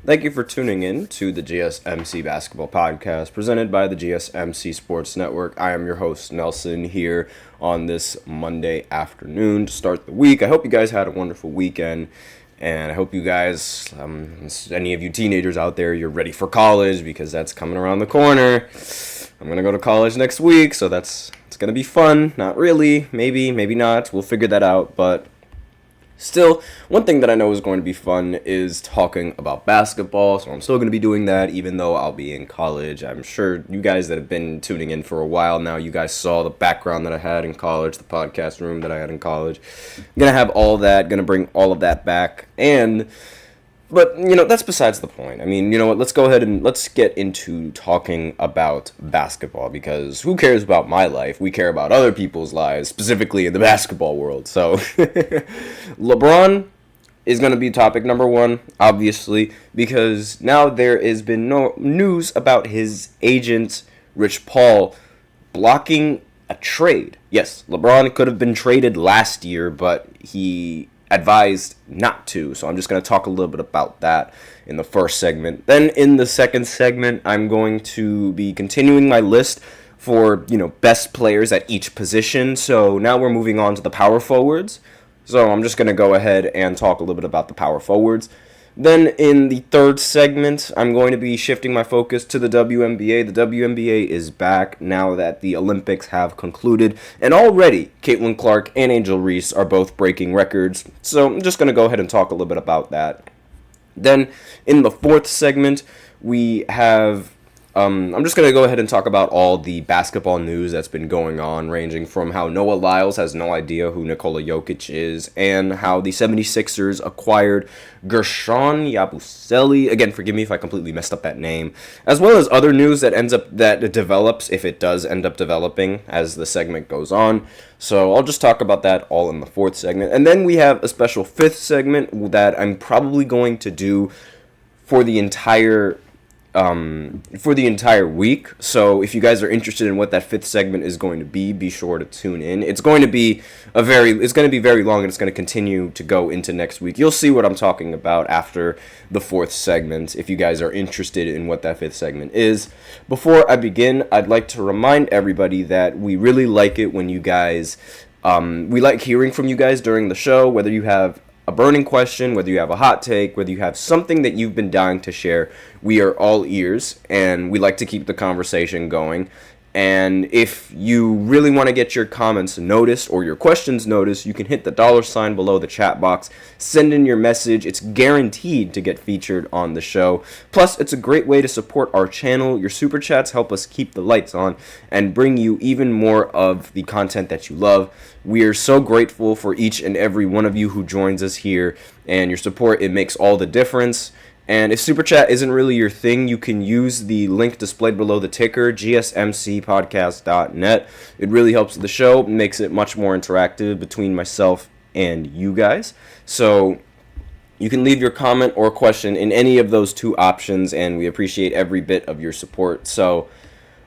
Thank you for tuning in to the GSMC Basketball Podcast presented by the GSMC Sports Network. I am your host, Nelson, here on this Monday afternoon to start the week. I hope you guys had a wonderful weekend, and I hope you guys, any of you teenagers out there, you're ready for college because that's coming around the corner. I'm going to go to college next week, so it's going to be fun. Not really. Maybe not. We'll figure that out, but still, one thing that I know is going to be fun is talking about basketball, so I'm still going to be doing that even though I'll be in college. I'm sure you guys that have been tuning in for a while now, you guys saw the background that I had in college, the podcast room that I had in college. I'm going to have all that, going to bring all of that back, but, that's besides the point. I mean, you know what, let's go ahead and let's get into talking about basketball, because who cares about my life? We care about other people's lives, specifically in the basketball world. So, LeBron is going to be topic number one, obviously, because now there has been no news about his agent, Rich Paul, blocking a trade. Yes, LeBron could have been traded last year, but he advised not to, so I'm just going to talk a little bit about that in the first segment. Then in the second segment, I'm going to be continuing my list for, best players at each position. So now we're moving on to the power forwards. So I'm just going to go ahead and talk a little bit about the power forwards. Then in the third segment, I'm going to be shifting my focus to the WNBA. The WNBA is back now that the Olympics have concluded. And already, Caitlin Clark and Angel Reese are both breaking records. So I'm just going to go ahead and talk a little bit about that. Then in the fourth segment, we have I'm just going to go ahead and talk about all the basketball news that's been going on, ranging from how Noah Lyles has no idea who Nikola Jokic is, and how the 76ers acquired Gershon Yabusele. Again, forgive me if I completely messed up that name. As well as other news that develops, if it does end up developing as the segment goes on. So I'll just talk about that all in the fourth segment. And then we have a special fifth segment that I'm probably going to do for the entire week. So if you guys are interested in what that fifth segment is going to be sure to tune in. It's going to be very long, and it's going to continue to go into next week. You'll see what I'm talking about after the fourth segment if you guys are interested in what that fifth segment is. Before I begin, I'd like to remind everybody that we really like it when you guys we like hearing from you guys during the show, whether you have a burning question, whether you have a hot take, whether you have something that you've been dying to share. We are all ears, and we like to keep the conversation going. And if you really want to get your comments noticed or your questions noticed, you can hit the $sign below the chat box. Send in your message. It's guaranteed to get featured on the show. Plus, it's a great way to support our channel. Your super chats help us keep the lights on and bring you even more of the content that you love. We are so grateful for each and every one of you who joins us here, and your support, it makes all the difference. And if Super Chat isn't really your thing, you can use the link displayed below the ticker, gsmcpodcast.net. It really helps the show, makes it much more interactive between myself and you guys. So you can leave your comment or question in any of those two options, and we appreciate every bit of your support. So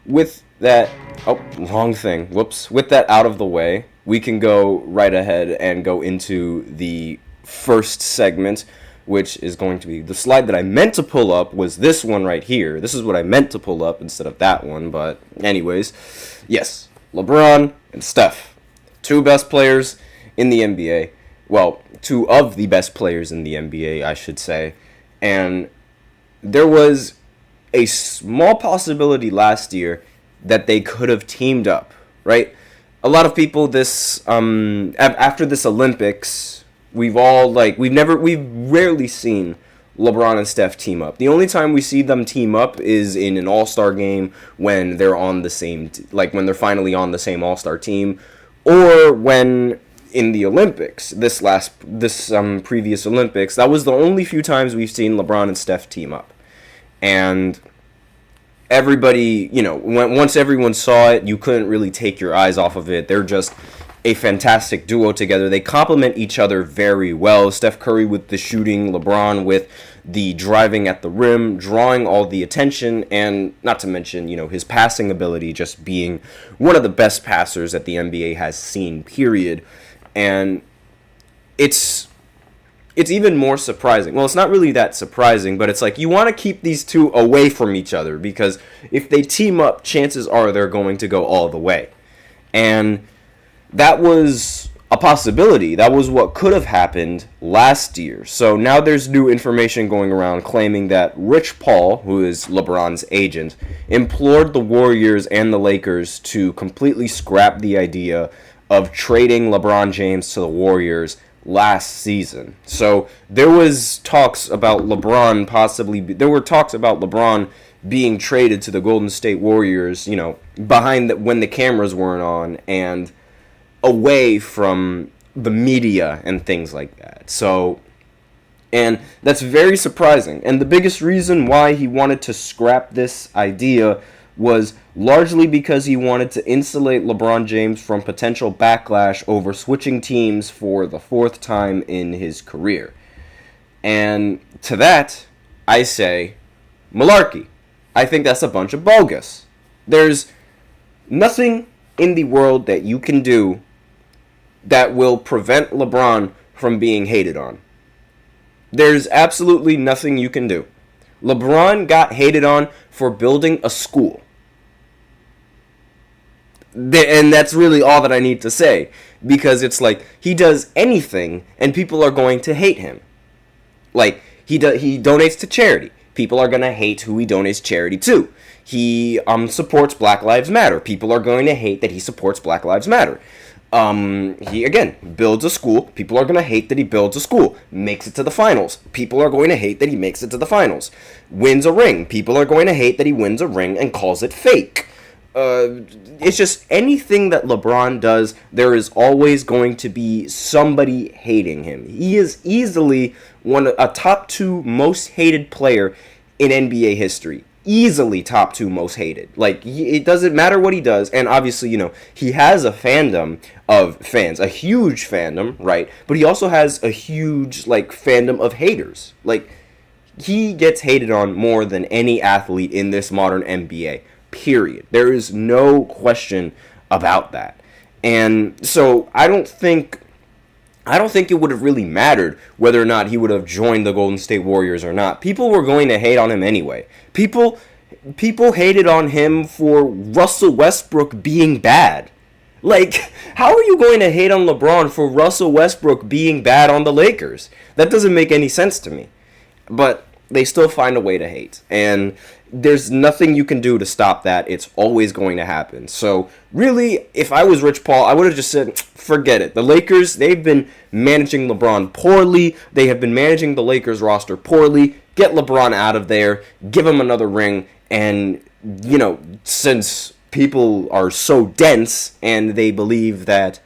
with that, with that out of the way, we can go right ahead and go into the first segment, which is going to be the slide that I meant to pull up was this one right here. This is what I meant to pull up instead of that one, but anyways, yes, LeBron and Steph, two best players in the NBA. Well, two of the best players in the NBA, I should say. And there was a small possibility last year that they could have teamed up, right? A lot of people after this Olympics, we've rarely seen LeBron and Steph team up. The only time we see them team up is in an All-Star game when they're on the same, when they're finally on the same All-Star team, or when in the Olympics, this previous Olympics. That was the only few times we've seen LeBron and Steph team up. And everybody, once everyone saw it, you couldn't really take your eyes off of it. They're just a fantastic duo together. They complement each other very well. Steph Curry with the shooting, LeBron with the driving at the rim, drawing all the attention, and not to mention, his passing ability, just being one of the best passers that the NBA has seen, period. And it's it's even more surprising. Well, it's not really that surprising, but it's like you want to keep these two away from each other because if they team up, chances are they're going to go all the way. And that was a possibility. That was what could have happened last year. So now there's new information going around claiming that Rich Paul, who is LeBron's agent, implored the Warriors and the Lakers to completely scrap the idea of trading LeBron James to the Warriors last season. So there was talks about LeBron being traded to the Golden State Warriors, behind when the cameras weren't on and away from the media and things like that. So, and that's very surprising. And the biggest reason why he wanted to scrap this idea was largely because he wanted to insulate LeBron James from potential backlash over switching teams for the fourth time in his career. And to that, I say, malarkey. I think that's a bunch of bogus. There's nothing in the world that you can do that will prevent LeBron from being hated on. There's absolutely nothing you can do. LeBron got hated on for building a school. And that's really all that I need to say. Because it's like, he does anything and people are going to hate him. Like, he donates to charity. People are going to hate who he donates charity to. He supports Black Lives Matter. People are going to hate that he supports Black Lives Matter. He, again, builds a school. People are going to hate that he builds a school. Makes it to the finals. People are going to hate that he makes it to the finals. Wins a ring. People are going to hate that he wins a ring and calls it fake. It's just anything that LeBron does, there is always going to be somebody hating him. He is easily a top 2 most hated player in NBA history. Easily top 2 most hated. Like, it doesn't matter what he does, and obviously, he has a fandom of fans, a huge fandom, right? But he also has a huge, fandom of haters. Like, he gets hated on more than any athlete in this modern NBA, period. There is no question about that. And so, I don't think it would have really mattered whether or not he would have joined the Golden State Warriors or not. People were going to hate on him anyway. People hated on him for Russell Westbrook being bad. Like, how are you going to hate on LeBron for Russell Westbrook being bad on the Lakers? That doesn't make any sense to me. But they still find a way to hate. And there's nothing you can do to stop that. It's always going to happen. So, really, if I was Rich Paul, I would have just said, forget it. The Lakers, they've been managing LeBron poorly. They have been managing the Lakers roster poorly. Get LeBron out of there. Give him another ring. And, since people are so dense and they believe that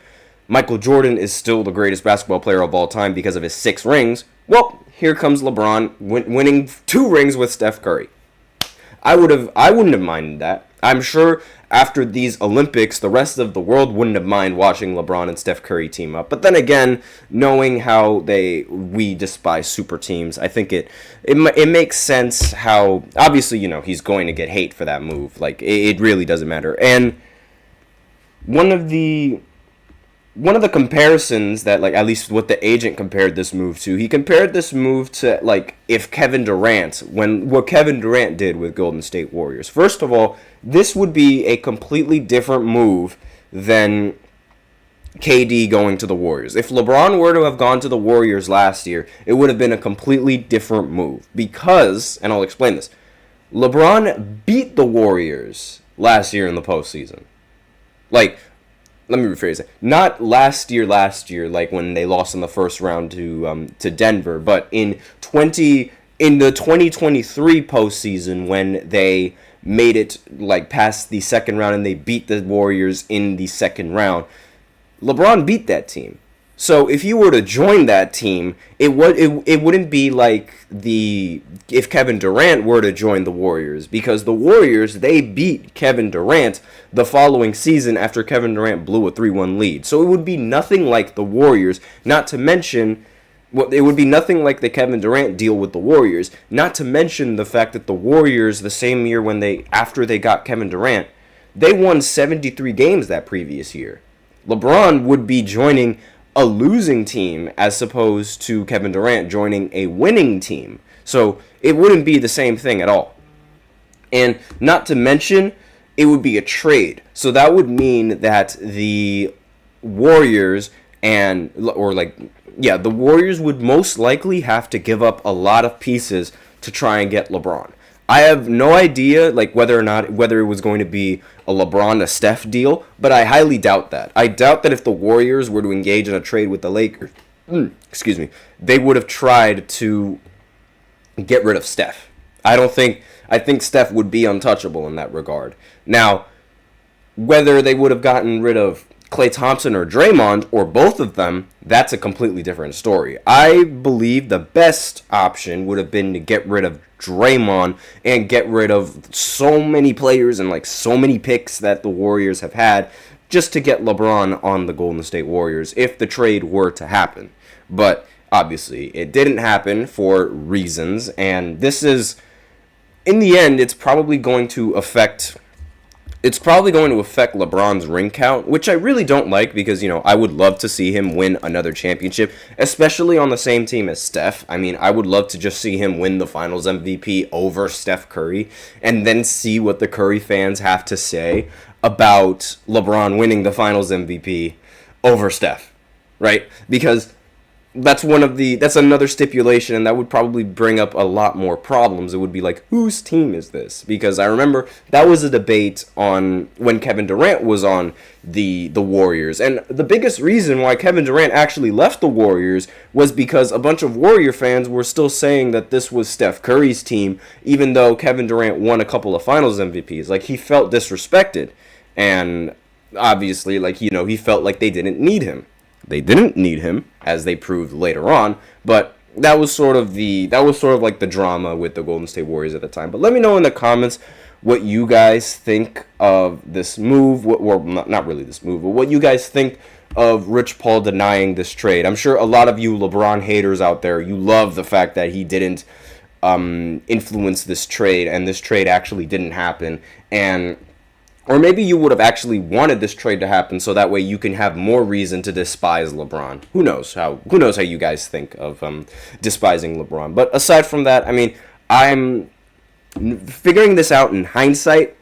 Michael Jordan is still the greatest basketball player of all time because of his 6 rings, well, here comes LeBron winning 2 rings with Steph Curry. I wouldn't have minded that. I'm sure after these Olympics, the rest of the world wouldn't have minded watching LeBron and Steph Curry team up. But then again, knowing how we despise super teams, I think it makes sense how, obviously, he's going to get hate for that move. Like, it really doesn't matter. And one of the comparisons that, at least what the agent compared this move to, he compared this move to, if Kevin Durant, what Kevin Durant did with Golden State Warriors. First of all, this would be a completely different move than KD going to the Warriors. If LeBron were to have gone to the Warriors last year, it would have been a completely different move. Because, and I'll explain this, LeBron beat the Warriors last year in the postseason. Let me rephrase it. Not last year, when they lost in the first round to Denver, but in the 2023 postseason when they made it past the second round and they beat the Warriors in the second round. LeBron beat that team. So if you were to join that team, it wouldn't be if Kevin Durant were to join the Warriors, because the Warriors, they beat Kevin Durant the following season after Kevin Durant blew a 3-1 lead. So it would be nothing like the Warriors, not to mention, it would be nothing like the Kevin Durant deal with the Warriors, not to mention the fact that the Warriors, the same year after they got Kevin Durant, they won 73 games that previous year. LeBron would be joining a losing team as opposed to Kevin Durant joining a winning team. So it wouldn't be the same thing at all. And not to mention, it would be a trade. So that would mean that the Warriors the Warriors would most likely have to give up a lot of pieces to try and get LeBron. I have no idea whether it was going to be a LeBron to Steph deal, but I highly doubt that. I doubt that if the Warriors were to engage in a trade with the Lakers, they would have tried to get rid of Steph. I think Steph would be untouchable in that regard. Now, whether they would have gotten rid of Klay Thompson or Draymond, or both of them, that's a completely different story. I believe the best option would have been to get rid of Draymond and get rid of so many players and so many picks that the Warriors have had just to get LeBron on the Golden State Warriors if the trade were to happen. But obviously, it didn't happen for reasons, and this is, in the end, it's probably going to affect LeBron's ring count, which I really don't like because, I would love to see him win another championship, especially on the same team as Steph. I mean, I would love to just see him win the Finals MVP over Steph Curry and then see what the Curry fans have to say about LeBron winning the Finals MVP over Steph, right? Because that's another stipulation, and that would probably bring up a lot more problems. It would be like, whose team is this? Because I remember that was a debate on when Kevin Durant was on the Warriors, and the biggest reason why Kevin Durant actually left the Warriors was because a bunch of Warrior fans were still saying that this was Steph Curry's team, even though Kevin Durant won a couple of Finals MVPs. He felt disrespected, and obviously, he felt like they didn't need him. They didn't need him, as they proved later on, but that was sort of the drama with the Golden State Warriors at the time. But let me know in the comments what you guys think of this move, not really this move, but what you guys think of Rich Paul denying this trade. I'm sure a lot of you LeBron haters out there, you love the fact that he didn't influence this trade, and this trade actually didn't happen, or maybe you would have actually wanted this trade to happen so that way you can have more reason to despise LeBron. Who knows how you guys think of despising LeBron. But aside from that, I mean, I'm figuring this out in hindsight.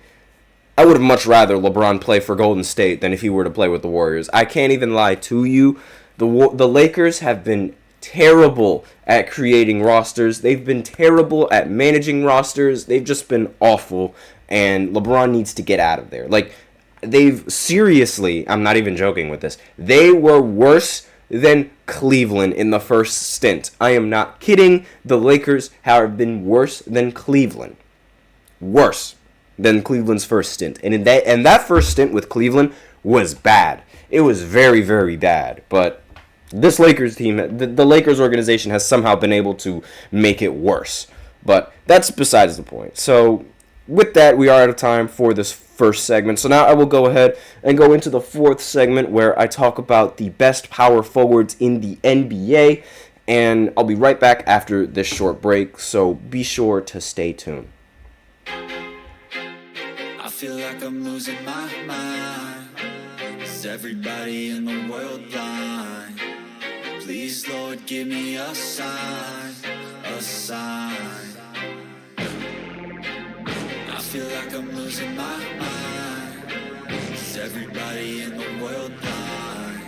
I would have much rather LeBron play for Golden State than if he were to play with the Warriors. I can't even lie to you. The Lakers have been terrible at creating rosters. They've been terrible at managing rosters. They've just been awful. And LeBron needs to get out of there. I'm not even joking with this. They were worse than Cleveland in the first stint. I am not kidding. The Lakers have been worse than Cleveland. Worse than Cleveland's first stint. And that first stint with Cleveland was bad. It was very, very bad. But this Lakers team, the Lakers organization has somehow been able to make it worse. But that's besides the point. So with that, we are out of time for this first segment. So now I will go ahead and go into the fourth segment where I talk about the best power forwards in the NBA. And I'll be right back after this short break, so be sure to stay tuned. I feel like I'm losing my mind. Is everybody in the world blind? Please, Lord, give me a sign, a sign. I feel like I'm losing my mind. Is everybody in the world blind?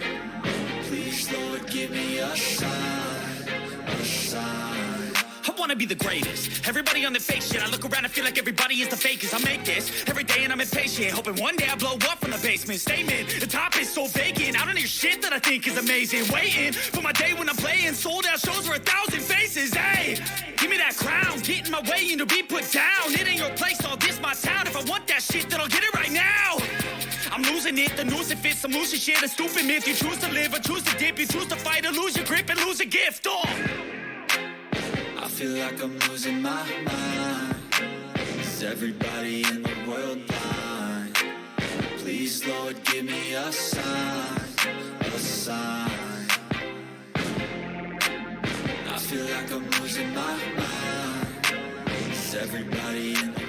Please, Lord, give me a sign, a sign. I wanna be the greatest. Everybody on the fake shit. I look around and feel like everybody is the fakest. I make this every day and I'm impatient, hoping one day I blow up from the basement. Statement, the top is so vacant. I don't hear shit that I think is amazing. Waiting for my day when I'm playing sold out shows for 1,000 faces. Hey, give me that crown, get in my way and to be put down. It ain't your place, all this my town. If I want that shit, then I'll get it right now. I'm losing it, the noose it fits. I'm losing shit, a stupid myth. You choose to live or choose to dip. You choose to fight or lose your grip and lose a gift. I feel like I'm losing my mind. Is everybody in the world blind? Please, Lord, give me a sign, a sign. I feel like I'm losing my mind. Is everybody in the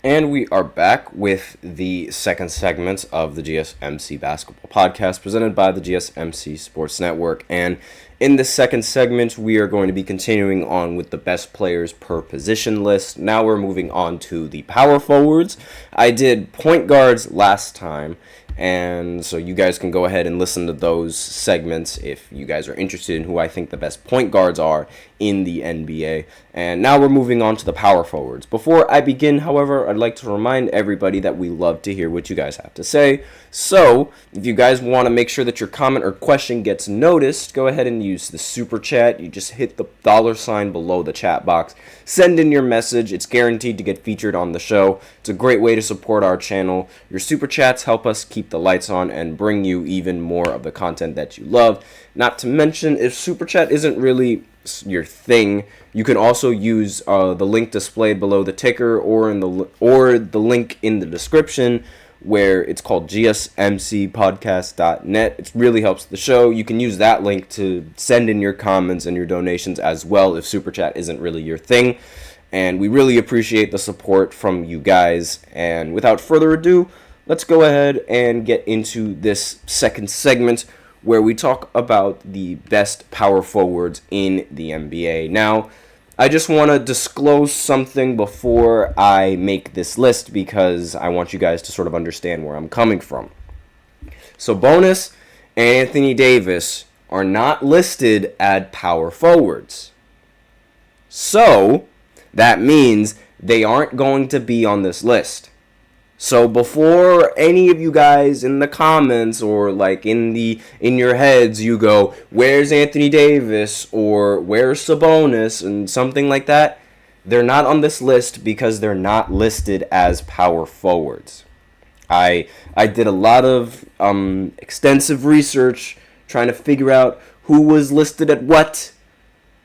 And we are back with the second segment of the GSMC Basketball Podcast presented by the GSMC Sports Network. And in this second segment, we are going to be continuing on with the best players per position list. Now we're moving on to the power forwards. I did point guards last time, and so you guys can go ahead and listen to those segments if you guys are interested in who I think the best point guards are in the NBA. And now we're moving on to the power forwards. Before I begin, however, I'd like to remind everybody that we love to hear what you guys have to say. So if you guys want to make sure that your comment or question gets noticed, go ahead and use the super chat. You just hit the $ below the chat box. Send in your message. It's guaranteed to get featured on the show. It's a great way to support our channel. Your super chats help us keep the lights on and bring you even more of the content that you love. Not to mention, if super chat isn't really your thing, you can also use the link displayed below the ticker or the link in the description where it's called GSMCpodcast.net. It really helps the show. You can use that link to send in your comments and your donations as well if super chat isn't really your thing. And we really appreciate the support from you guys. And without further ado, let's go ahead and get into this second segment where we talk about the best power forwards in the NBA. Now, I just want to disclose something before I make this list because I want you guys to sort of understand where I'm coming from. So Sabonis and Anthony Davis are not listed as power forwards. So that means they aren't going to be on this list. So before any of you guys in the comments or like in your heads you go, where's Anthony Davis or where's Sabonis and something like that, they're not on this list because they're not listed as power forwards. I did a lot of extensive research trying to figure out who was listed at what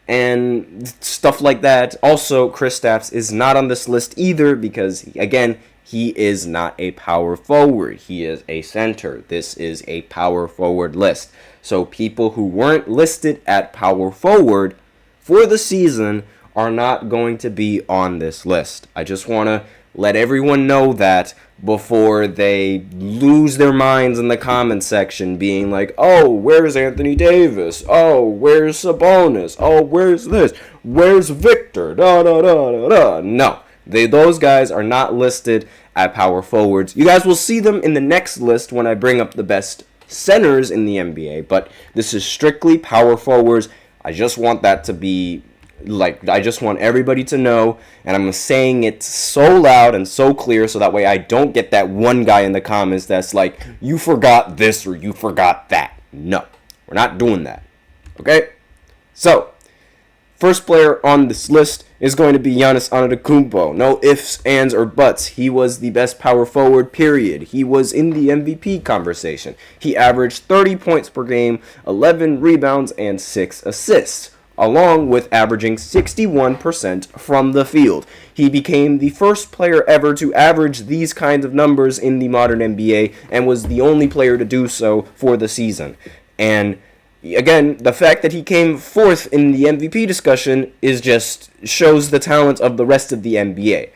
and stuff like that. Also, Kristaps is not on this list either because, again, he is not a power forward. He is a center. This is a power forward list. So people who weren't listed at power forward for the season are not going to be on this list. I just want to let everyone know that before they lose their minds in the comment section being like, oh, where's Anthony Davis? Oh, where's Sabonis? Oh, where's this? Where's Victor? Da, da, da, da, da. No. Those guys are not listed at power forwards. You guys will see them in the next list when I bring up the best centers in the NBA, but this is strictly power forwards. I just want that to be, I just want everybody to know, and I'm saying it so loud and so clear so that way I don't get that one guy in the comments that's like, you forgot this or you forgot that. No, we're not doing that. Okay? So, first player on this list is going to be Giannis Antetokounmpo. No ifs, ands, or buts. He was the best power forward, period. He was in the MVP conversation. He averaged 30 points per game, 11 rebounds, and 6 assists, along with averaging 61% from the field. He became the first player ever to average these kinds of numbers in the modern NBA and was the only player to do so for the season. And again, the fact that he came fourth in the MVP discussion is just shows the talent of the rest of the NBA.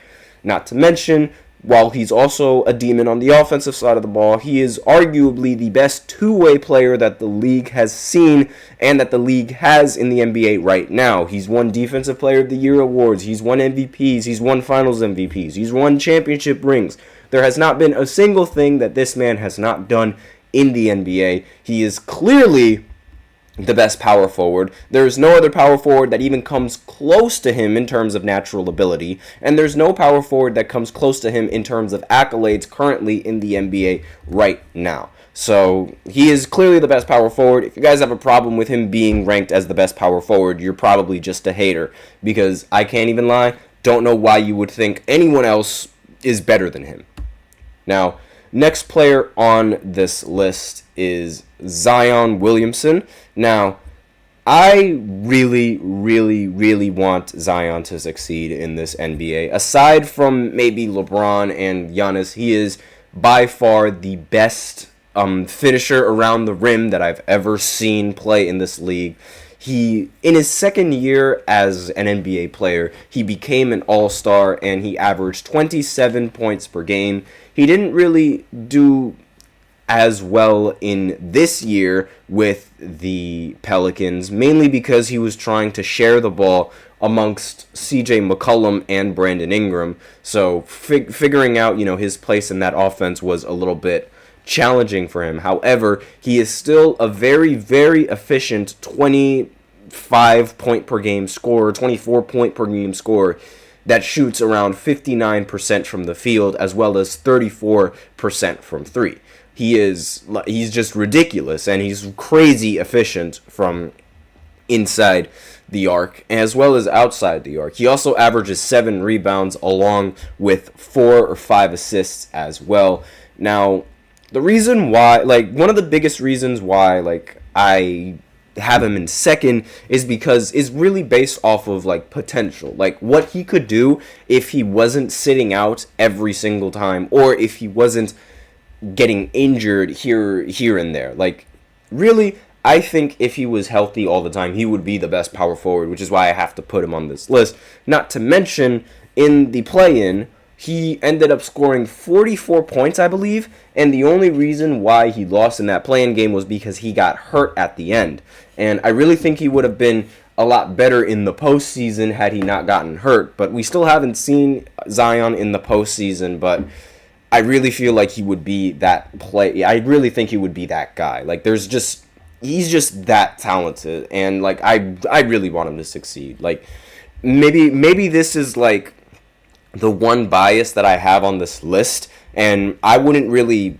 Not to mention, while he's also a demon on the offensive side of the ball, he is arguably the best two-way player that the league has seen and that the league has in the NBA right now. He's won Defensive Player of the Year awards, he's won MVPs, he's won Finals MVPs, he's won championship rings. There has not been a single thing that this man has not done in the NBA. He is clearly the best power forward. There's no other power forward that even comes close to him in terms of natural ability, and there's no power forward that comes close to him in terms of accolades currently in the NBA right now. So he is clearly the best power forward. If you guys have a problem with him being ranked as the best power forward, you're probably just a hater, because I can't even lie, don't know why you would think anyone else is better than him. Now, next player on this list is Zion Williamson. Now, I really, really, really want Zion to succeed in this NBA. Aside from maybe LeBron and Giannis, he is by far the best finisher around the rim that I've ever seen play in this league. in his second year as an NBA player, he became an all-star and he averaged 27 points per game. He didn't really do as well in this year with the Pelicans, mainly because he was trying to share the ball amongst CJ McCollum and Brandon Ingram. So figuring out, his place in that offense was a little bit challenging for him. However, he is still a very, very efficient 25 point per game scorer, 24 point per game scorer that shoots around 59% from the field as well as 34% from three. He's just ridiculous, and he's crazy efficient from inside the arc as well as outside the arc. He also averages 7 rebounds along with 4 or 5 assists as well. Now, the reason why, one of the biggest reasons why, I have him in second is because it's really based off of, potential. What he could do if he wasn't sitting out every single time, or if he wasn't getting injured here and there. Really, I think if he was healthy all the time, he would be the best power forward, which is why I have to put him on this list. Not to mention, in the play-in, he ended up scoring 44 points, I believe, and the only reason why he lost in that play-in game was because he got hurt at the end. And I really think he would have been a lot better in the postseason had he not gotten hurt. But we still haven't seen Zion in the postseason, but I really feel like he would be that play. I really think he would be that guy. He's just that talented, and I really want him to succeed. Maybe this is the one bias that I have on this list, and I wouldn't really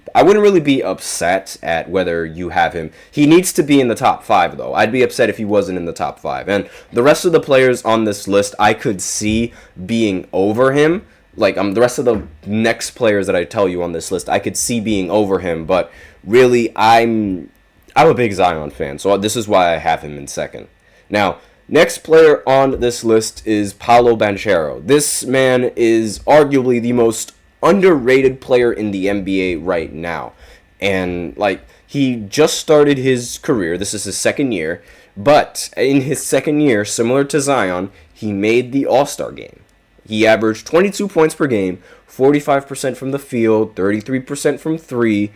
be upset at whether you have him. He needs to be in the top 5 though. I'd be upset if he wasn't in the top 5. And the rest of the players on this list I could see being over him. The rest of the next players that I tell you on this list, I could see being over him, but really, I'm a big Zion fan, so this is why I have him in second. Now, next player on this list is Paolo Banchero. This man is arguably the most underrated player in the NBA right now, and he just started his career. This is his second year, but in his second year, similar to Zion, he made the All-Star game. He averaged 22 points per game, 45% from the field, 33% from three,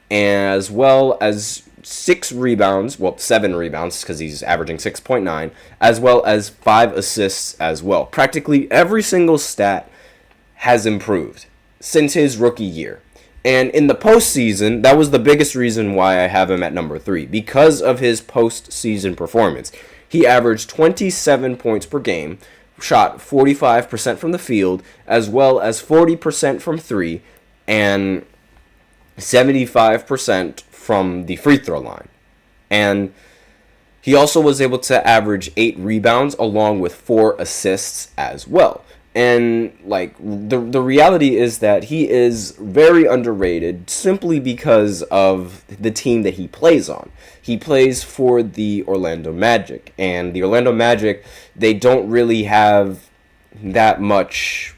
as well as 7 rebounds, because he's averaging 6.9, as well as 5 assists as well. Practically every single stat has improved since his rookie year. And in the postseason, that was the biggest reason why I have him at number 3, because of his postseason performance. He averaged 27 points per game, shot 45% from the field, as well as 40% from 3, and 75% from the free throw line. And he also was able to average 8 rebounds along with 4 assists as well. And the reality is that he is very underrated simply because of the team that he plays on. He plays for the Orlando Magic, and the Orlando Magic, they don't really have that much,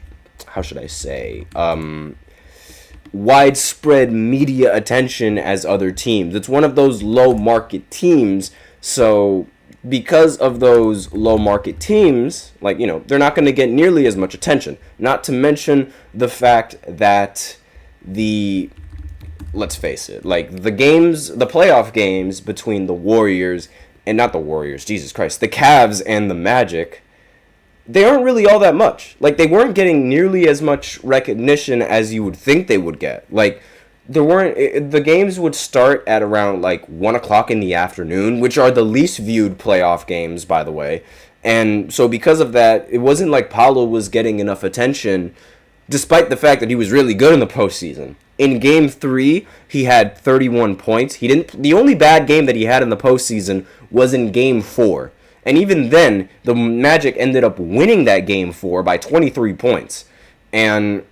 widespread media attention as other teams. It's one of those low market teams, so because of those low market teams, they're not going to get nearly as much attention. Not to mention the fact that let's face it, the playoff games between the Warriors, and not the Warriors, Jesus Christ, the Cavs and the Magic, they aren't really all that much. They weren't getting nearly as much recognition as you would think they would get. The games would start at around 1 o'clock in the afternoon, which are the least viewed playoff games, by the way. And so because of that, it wasn't like Paolo was getting enough attention, despite the fact that he was really good in the postseason. In Game 3, he had 31 points. The only bad game that he had in the postseason was in Game 4. And even then, the Magic ended up winning that Game 4 by 23 points. And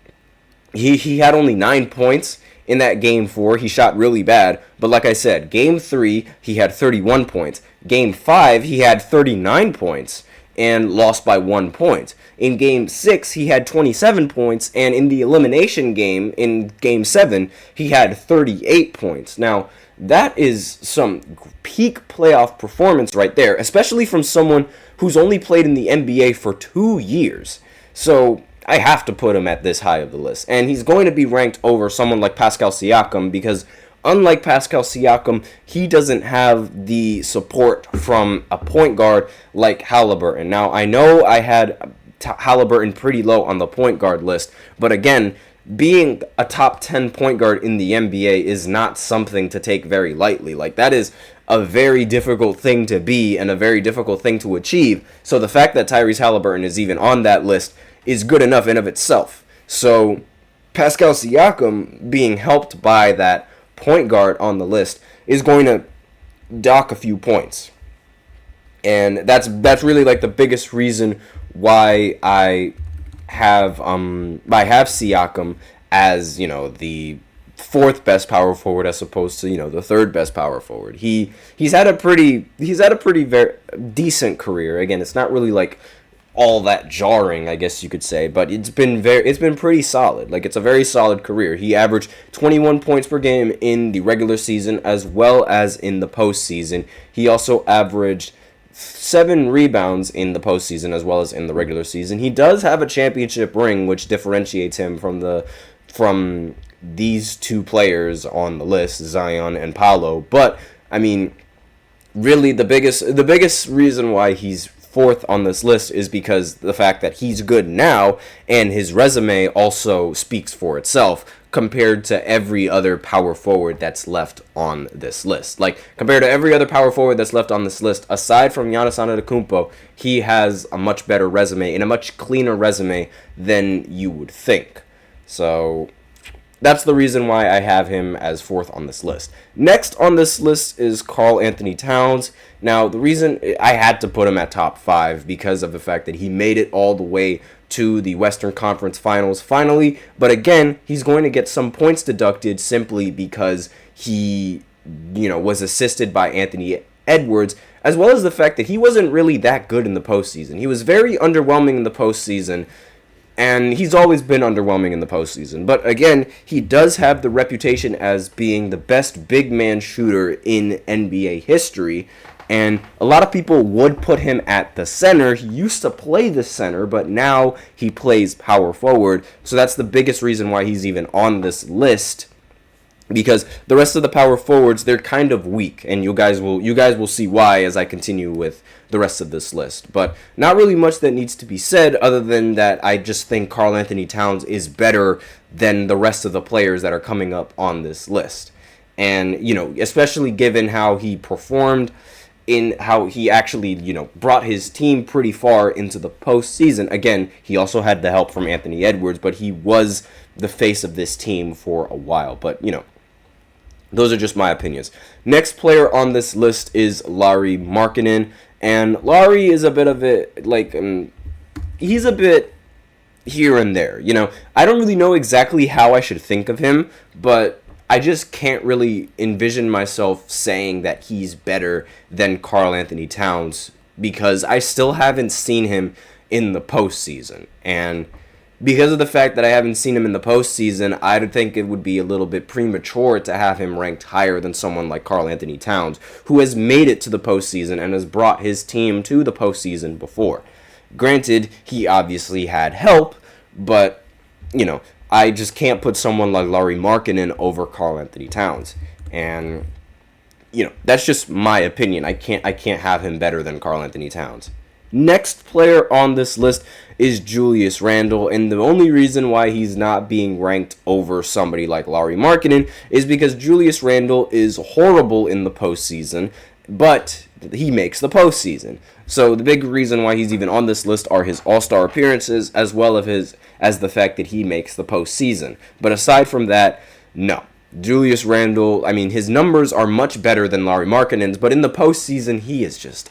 he had only 9 points in that Game 4. He shot really bad. But like I said, Game 3, he had 31 points. Game 5, he had 39 points and lost by 1 point. In Game 6, he had 27 points, and in the elimination game, in Game 7, he had 38 points. Now, that is some peak playoff performance right there, especially from someone who's only played in the NBA for 2 years. So I have to put him at this high of the list. And he's going to be ranked over someone like Pascal Siakam because unlike Pascal Siakam, he doesn't have the support from a point guard like Haliburton. Now, I know I had Haliburton pretty low on the point guard list, but again, being a top 10 point guard in the NBA is not something to take very lightly. Like, that is a very difficult thing to be and a very difficult thing to achieve. So the fact that Tyrese Haliburton is even on that list is good enough in of itself. So Pascal Siakam being helped by that point guard on the list is going to dock a few points. And that's really like the biggest reason why I have Siakam as, you know, the fourth best power forward as opposed to, you know, the third best power forward. He's had a pretty very decent career. Again, it's not really like all that jarring, I guess you could say, but it's been pretty solid. Like, it's a very solid career. He averaged 21 points per game in the regular season as well as in the postseason. He also averaged 7 rebounds in the postseason as well as in the regular season. He does have a championship ring, which differentiates him from these two players on the list, Zion and Paolo. But I mean, really, the biggest reason why he's fourth on this list is because the fact that he's good now, and his resume also speaks for itself compared to every other power forward that's left on this list. Like, compared to every other power forward that's left on this list, aside from Giannis Antetokounmpo, he has a much better resume and a much cleaner resume than you would think. So that's the reason why I have him as fourth on this list. Next on this list is Karl Anthony Towns. Now, the reason I had to put him at top 5 because of the fact that he made it all the way to the Western Conference Finals finally. But again, he's going to get some points deducted simply because he, you know, was assisted by Anthony Edwards, as well as the fact that he wasn't really that good in the postseason. He was very underwhelming in the postseason, and he's always been underwhelming in the postseason. But again, he does have the reputation as being the best big man shooter in NBA history. And a lot of people would put him at the center. He used to play the center, but now he plays power forward. So that's the biggest reason why he's even on this list. Because the rest of the power forwards, they're kind of weak, and you guys will see why as I continue with the rest of this list. But not really much that needs to be said other than that I just think Karl Anthony Towns is better than the rest of the players that are coming up on this list. And, you know, especially given how he performed, in how he actually, you know, brought his team pretty far into the postseason. Again, he also had the help from Anthony Edwards, but he was the face of this team for a while. But, you know, those are just my opinions. Next player on this list is Lauri Markkanen. And Lauri is a bit of it, like, he's a bit here and there. You know, I don't really know exactly how I should think of him, but I just can't really envision myself saying that he's better than Karl Anthony Towns because I still haven't seen him in the postseason. And because of the fact that I haven't seen him in the postseason, I think it would be a little bit premature to have him ranked higher than someone like Karl Anthony Towns, who has made it to the postseason and has brought his team to the postseason before. Granted, he obviously had help, but, you know, I just can't put someone like Lauri Markkanen over Karl Anthony Towns. And, you know, that's just my opinion. I can't have him better than Karl Anthony Towns. Next player on this list is Julius Randle, and the only reason why he's not being ranked over somebody like Lauri Markkanen is because Julius Randle is horrible in the postseason, but he makes the postseason. So the big reason why he's even on this list are his all-star appearances as well as the fact that he makes the postseason. But aside from that, no. Julius Randle, I mean, his numbers are much better than Lauri Markkanen's, but in the postseason, he is just,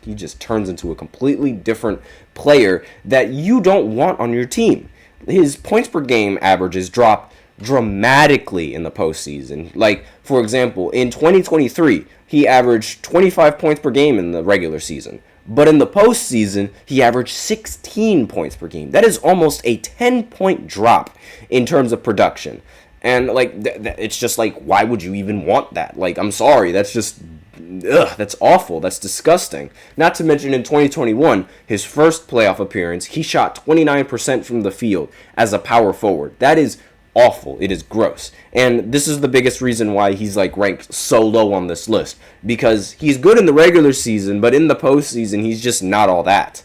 he just turns into a completely different player that you don't want on your team. His points per game averages drop dramatically in the postseason. Like, for example, in 2023, he averaged 25 points per game in the regular season. But in the postseason, he averaged 16 points per game. That is almost a 10-point drop in terms of production. And, like, it's just like, why would you even want that? Like, I'm sorry, that's just, that's awful. That's disgusting. Not to mention in 2021, his first playoff appearance, he shot 29% from the field as a power forward. That is awful. It is gross. And this is the biggest reason why he's like ranked so low on this list, because he's good in the regular season, but in the postseason he's just not all that.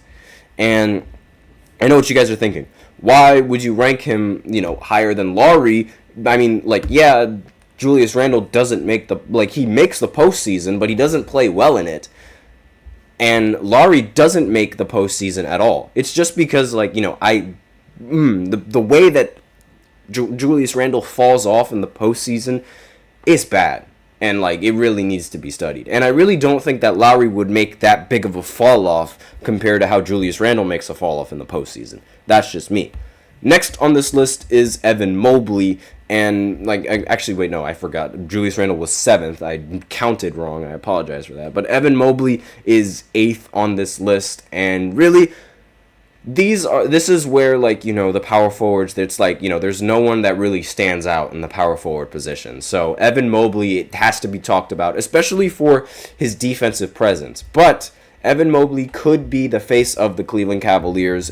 And I know what you guys are thinking. Why would you rank him, higher than Lowry? I mean, like, yeah, Julius Randle doesn't make he makes the postseason, but he doesn't play well in it. And Lowry doesn't make the postseason at all. It's just because, like, the way that Julius Randle falls off in the postseason is bad, and like it really needs to be studied. And I really don't think that Lowry would make that big of a fall off compared to how Julius Randle makes a fall off in the postseason. That's just me. Next on this list is Evan Mobley, and I forgot. Julius Randle was 7th. I counted wrong. I apologize for that. But Evan Mobley is 8th on this list, and really, this is where, like, the power forwards, it's like, there's no one that really stands out in the power forward position. So Evan Mobley, it has to be talked about, especially for his defensive presence. But Evan Mobley could be the face of the Cleveland Cavaliers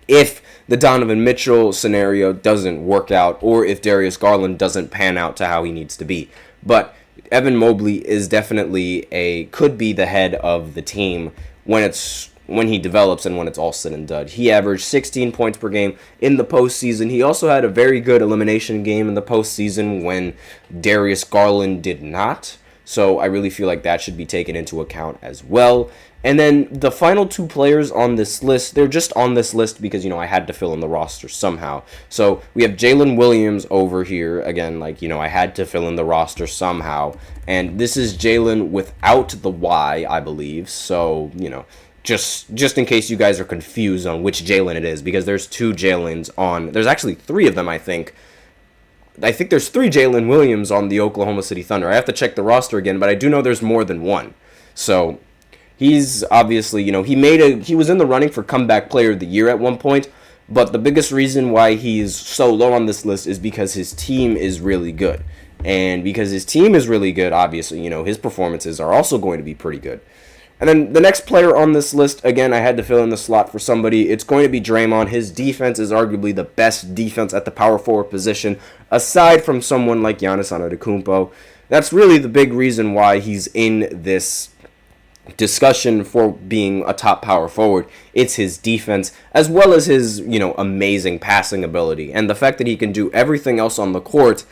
if the Donovan Mitchell scenario doesn't work out, or if Darius Garland doesn't pan out to how he needs to be. But Evan Mobley is definitely could be the head of the team when he develops and when it's all said and done. He averaged 16 points per game in the postseason. He also had a very good elimination game in the postseason when Darius Garland did not. So I really feel like that should be taken into account as well. And then the final 2 players on this list, they're just on this list because, I had to fill in the roster somehow. So we have Jalen Williams over here. Again, I had to fill in the roster somehow. And this is Jalen without the Y, I believe. So, just in case you guys are confused on which Jalen it is, because there's 2 Jalens on. There's actually 3 of them, I think. I think there's 3 Jalen Williams on the Oklahoma City Thunder. I have to check the roster again, but I do know there's more than one. So he's obviously, he was in the running for Comeback Player of the Year at one point, but the biggest reason why he's so low on this list is because his team is really good. And because his team is really good, obviously, his performances are also going to be pretty good. And then the next player on this list, again, I had to fill in the slot for somebody. It's going to be Draymond. His defense is arguably the best defense at the power forward position, aside from someone like Giannis Antetokounmpo. That's really the big reason why he's in this discussion for being a top power forward. It's his defense, as well as his, amazing passing ability. And the fact that he can do everything else on the court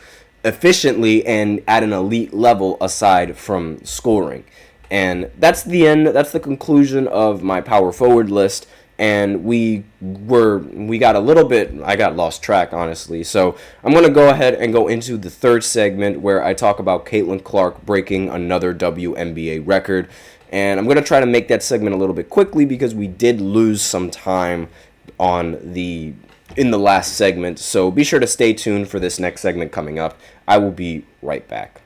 efficiently and at an elite level aside from scoring. And that's the end. That's the conclusion of my power forward list. And we got a little bit, I got lost track, honestly. So I'm going to go ahead and go into the third segment where I talk about Caitlin Clark breaking another WNBA record. And I'm going to try to make that segment a little bit quickly because we did lose some time in the last segment. So be sure to stay tuned for this next segment coming up. I will be right back.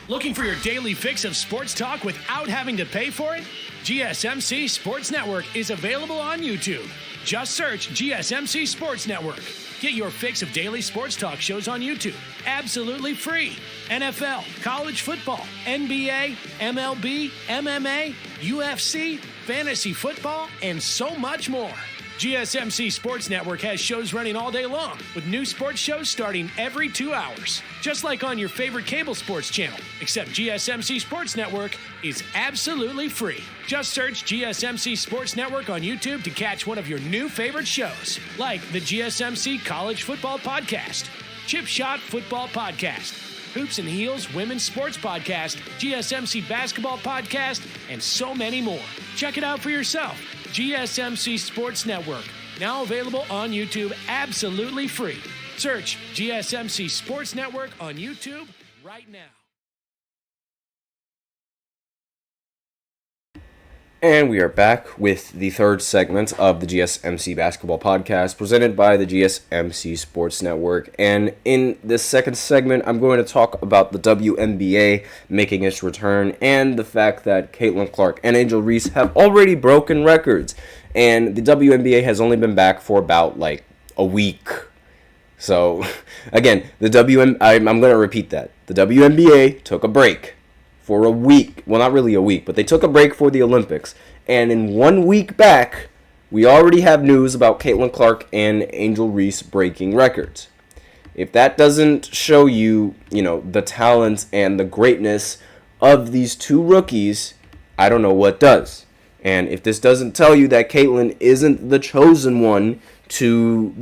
Looking for your daily fix of sports talk without having to pay for it? GSMC Sports Network is available on YouTube. Just search GSMC Sports Network. Get your fix of daily sports talk shows on YouTube, absolutely free. NFL, college football, NBA, MLB, MMA, UFC, fantasy football, and so much more. GSMC Sports Network has shows running all day long, with new sports shows starting every 2 hours. Just like on your favorite cable sports channel, except GSMC Sports Network is absolutely free. Just search GSMC Sports Network on YouTube to catch one of your new favorite shows, like the GSMC College Football Podcast, Chip Shot Football Podcast, Hoops and Heels Women's Sports Podcast, GSMC Basketball Podcast, and so many more. Check it out for yourself. GSMC Sports Network, now available on YouTube absolutely free. Search GSMC Sports Network on YouTube right now. And we are back with the third segment of the GSMC Basketball Podcast presented by the GSMC Sports Network. And in this second segment, I'm going to talk about the WNBA making its return and the fact that Caitlin Clark and Angel Reese have already broken records. And the WNBA has only been back for about like a week. So, again, I'm going to repeat that. The WNBA took a break for a week. Well, not really a week, but they took a break for the Olympics. And in 1 week back, we already have news about Caitlin Clark and Angel Reese breaking records. If that doesn't show you, the talent and the greatness of these two rookies, I don't know what does. And if this doesn't tell you that Caitlin isn't the chosen one to,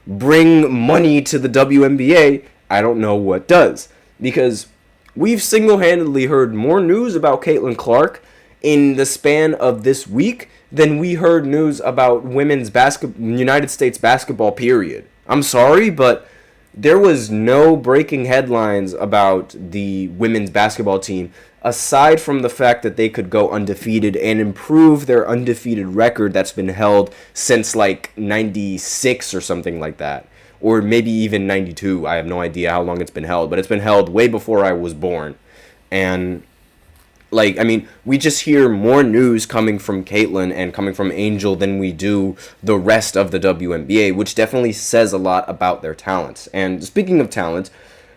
bring money to the WNBA, I don't know what does. Because we've single-handedly heard more news about Caitlin Clark in the span of this week than we heard news about women's United States basketball, period. I'm sorry, but there was no breaking headlines about the women's basketball team aside from the fact that they could go undefeated and improve their undefeated record that's been held since like 96 or something like that. Or maybe even 92. I have no idea how long it's been held, but it's been held way before I was born. And, we just hear more news coming from Caitlin and coming from Angel than we do the rest of the WNBA, which definitely says a lot about their talents. And speaking of talent,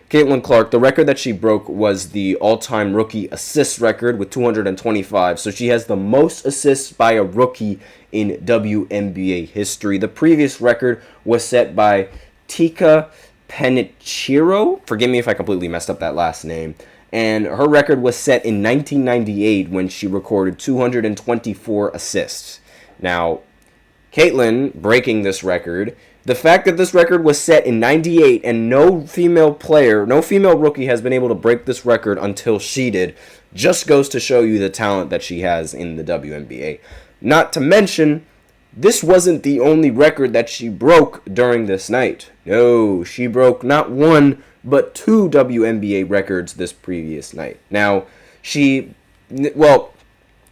Caitlin Clark, the record that she broke was the all-time rookie assist record with 225. So she has the most assists by a rookie in WNBA history. The previous record was set by Tika Penichiro. Forgive me if I completely messed up that last name. And her record was set in 1998 when she recorded 224 assists. Now, Caitlin breaking this record, the fact that this record was set in 98 and no female rookie has been able to break this record until she did, just goes to show you the talent that she has in the WNBA. Not to mention, this wasn't the only record that she broke during this night. No, she broke not one, but two WNBA records this previous night. Now, it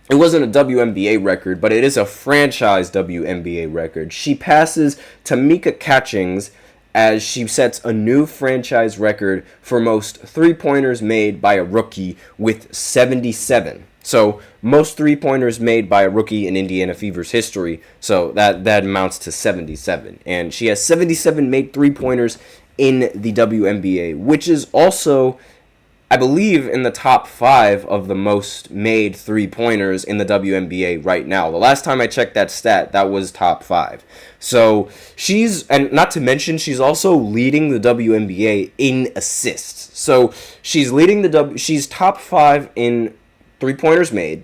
wasn't a WNBA record, but it is a franchise WNBA record. She passes Tamika Catchings as she sets a new franchise record for most three-pointers made by a rookie with 77. So, most three-pointers made by a rookie in Indiana Fever's history, so that amounts to 77. And she has 77 made three-pointers in the WNBA, which is also, I believe, in the top 5 of the most made three-pointers in the WNBA right now. The last time I checked that stat, that was top 5. So, and not to mention, she's also leading the WNBA in assists. So, she's top 5 in three-pointers made.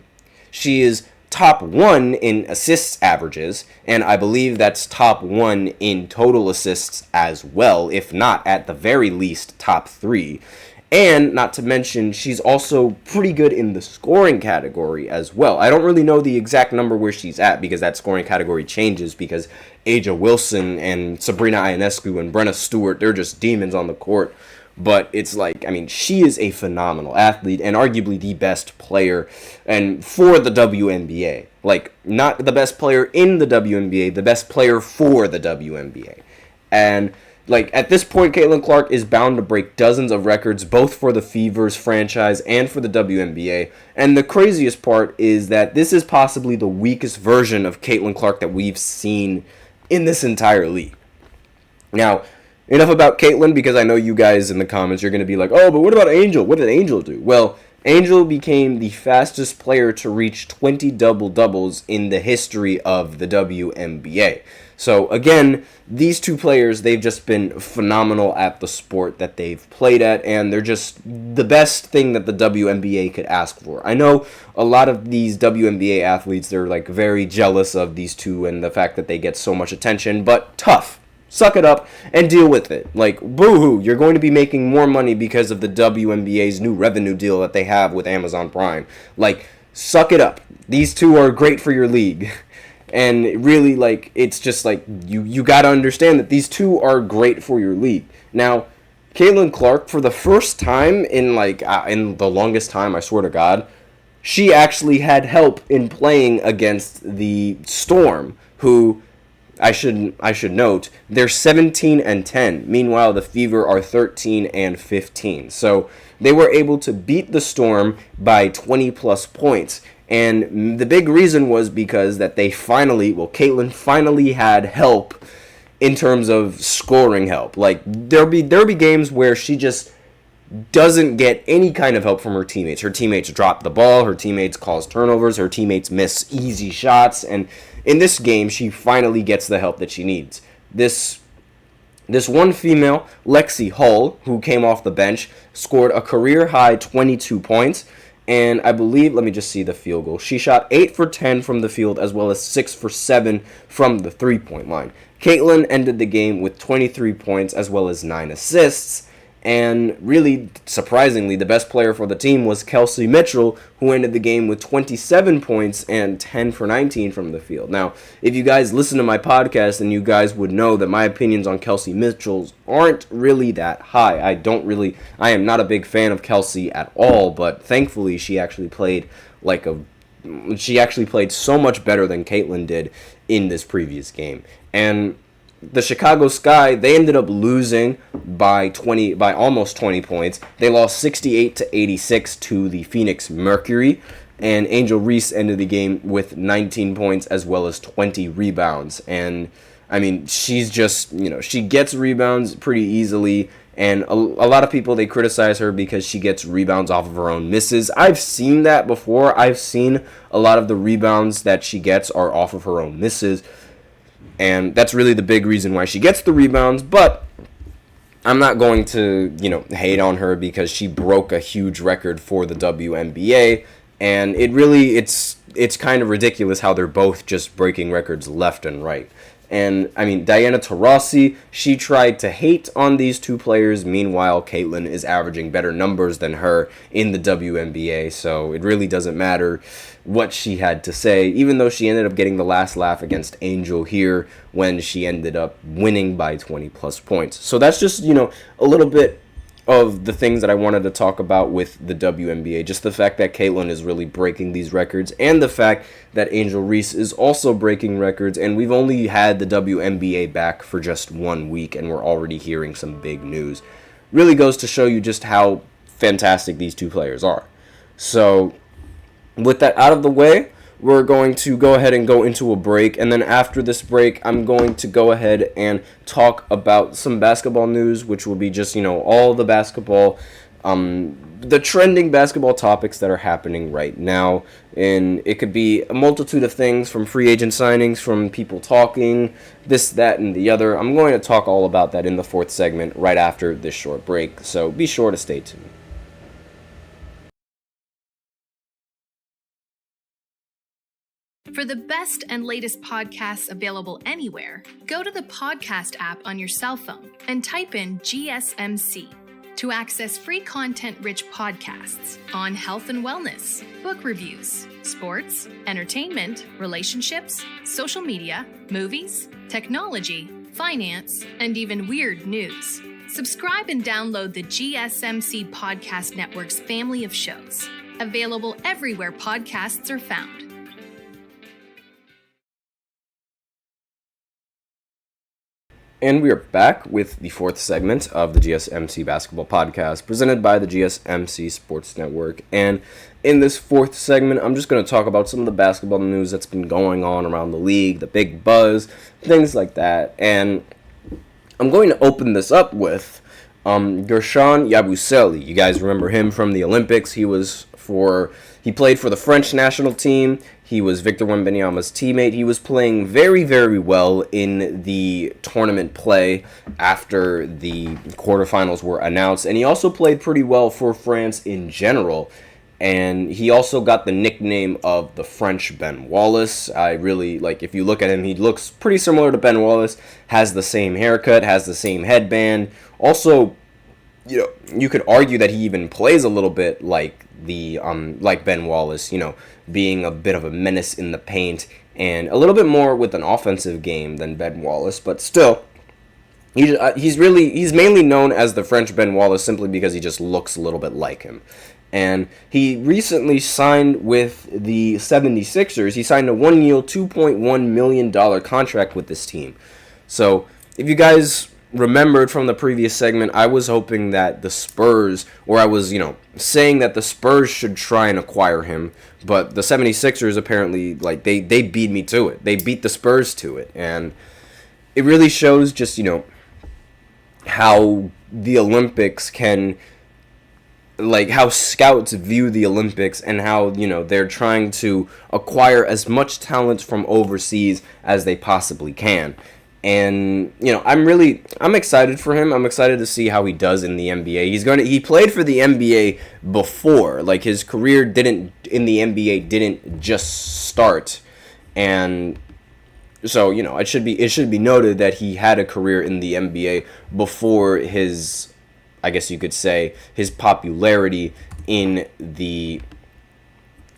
She is top 1 in assists averages, and I believe that's top 1 in total assists as well, if not at the very least top 3. And not to mention, she's also pretty good in the scoring category as well. I don't really know the exact number where she's at because that scoring category changes because Aja Wilson and Sabrina Ionescu and Brenna Stewart, they're just demons on the court. But it's she is a phenomenal athlete and arguably the best player and for the WNBA. Not the best player in the WNBA, the best player for the WNBA. And, at this point, Caitlin Clark is bound to break dozens of records, both for the Fever's franchise and for the WNBA. And the craziest part is that this is possibly the weakest version of Caitlin Clark that we've seen in this entire league. Now, enough about Caitlin, because I know you guys in the comments, you're going to be like, oh, but what about Angel? What did Angel do? Well, Angel became the fastest player to reach 20 double-doubles in the history of the WNBA. So, again, these two players, they've just been phenomenal at the sport that they've played at, and they're just the best thing that the WNBA could ask for. I know a lot of these WNBA athletes, they're, very jealous of these two and the fact that they get so much attention, but tough. Suck it up and deal with it. Boo-hoo, you're going to be making more money because of the WNBA's new revenue deal that they have with Amazon Prime. Suck it up. These two are great for your league. And really, it's just, you got to understand that these two are great for your league. Now, Caitlin Clark, for the first time in the longest time, I swear to God, she actually had help in playing against the Storm, who I should note, they're 17-10. Meanwhile, the Fever are 13-15. So they were able to beat the Storm by 20 plus points. And the big reason was because that Caitlin finally had help in terms of scoring help. Like there'll be games where she just doesn't get any kind of help from her teammates. Her teammates drop the ball, her teammates cause turnovers, her teammates miss easy shots, and in this game she finally gets the help that she needs. This one female, Lexi Hull, who came off the bench, scored a career high 22 points, and I believe, let me just see the field goal. She shot 8 for 10 from the field as well as 6 for 7 from the three-point line. Caitlin ended the game with 23 points as well as 9 assists. And really, surprisingly, the best player for the team was Kelsey Mitchell, who ended the game with 27 points and 10 for 19 from the field. Now, if you guys listen to my podcast, then you guys would know that my opinions on Kelsey Mitchell aren't really that high. I am not a big fan of Kelsey at all, but thankfully she actually played so much better than Caitlin did in this previous game. And the Chicago Sky, they ended up losing by almost 20 points. They lost 68-86 to the Phoenix Mercury, and Angel Reese ended the game with 19 points as well as 20 rebounds. And I mean, she's just, she gets rebounds pretty easily, and a lot of people, they criticize her because she gets rebounds off of her own misses. I've seen that before. I've seen a lot of the rebounds that she gets are off of her own misses. And that's really the big reason why she gets the rebounds, but I'm not going to, hate on her because she broke a huge record for the WNBA, and it's kind of ridiculous how they're both just breaking records left and right. And, I mean, Diana Taurasi, she tried to hate on these two players. Meanwhile, Caitlin is averaging better numbers than her in the WNBA, so it really doesn't matter what she had to say, even though she ended up getting the last laugh against Angel here when she ended up winning by 20-plus points. So that's just, a little bit of the things that I wanted to talk about with the WNBA. Just the fact that Caitlin is really breaking these records, and the fact that Angel Reese is also breaking records, and we've only had the WNBA back for just 1 week, and we're already hearing some big news. Really goes to show you just how fantastic these two players are. So, with that out of the way, we're going to go ahead and go into a break, and then after this break, I'm going to go ahead and talk about some basketball news, which will be just, all the basketball, the trending basketball topics that are happening right now, and it could be a multitude of things, from free agent signings, from people talking, this, that, and the other. I'm going to talk all about that in the fourth segment right after this short break, so be sure to stay tuned. For the best and latest podcasts available anywhere, go to the podcast app on your cell phone and type in GSMC to access free content-rich podcasts on health and wellness, book reviews, sports, entertainment, relationships, social media, movies, technology, finance, and even weird news. Subscribe and download the GSMC Podcast Network's family of shows, available everywhere podcasts are found. And we are back with the fourth segment of the GSMC Basketball Podcast, presented by the GSMC Sports Network. And in this fourth segment, I'm just going to talk about some of the basketball news that's been going on around the league, the big buzz, things like that. And I'm going to open this up with Guerschon Yabusele. You guys remember him from the Olympics. He played for the French national team. He was Victor Wembanyama's teammate. He was playing very, very well in the tournament play after the quarterfinals were announced. And he also played pretty well for France in general. And he also got the nickname of the French Ben Wallace. If you look at him, he looks pretty similar to Ben Wallace. Has the same haircut, has the same headband. Also, you could argue that he even plays a little bit like Ben Wallace, being a bit of a menace in the paint and a little bit more with an offensive game than Ben Wallace, but still, he's mainly known as the French Ben Wallace simply because he just looks a little bit like him. And he recently signed with the 76ers. He signed a 1-year, $2.1 million contract with this team. So, if you guys remembered from the previous segment, I was hoping that the Spurs, or I was, saying that the Spurs should try and acquire him, but the 76ers apparently, they beat me to it. They beat the Spurs to it, and it really shows just, how the Olympics can, how scouts view the Olympics and how, they're trying to acquire as much talent from overseas as they possibly can. And, I'm excited for him. I'm excited to see how he does in the NBA. He played for the NBA before. His career in the NBA didn't just start. And so, it should be noted that he had a career in the NBA before his, I guess you could say, his popularity in the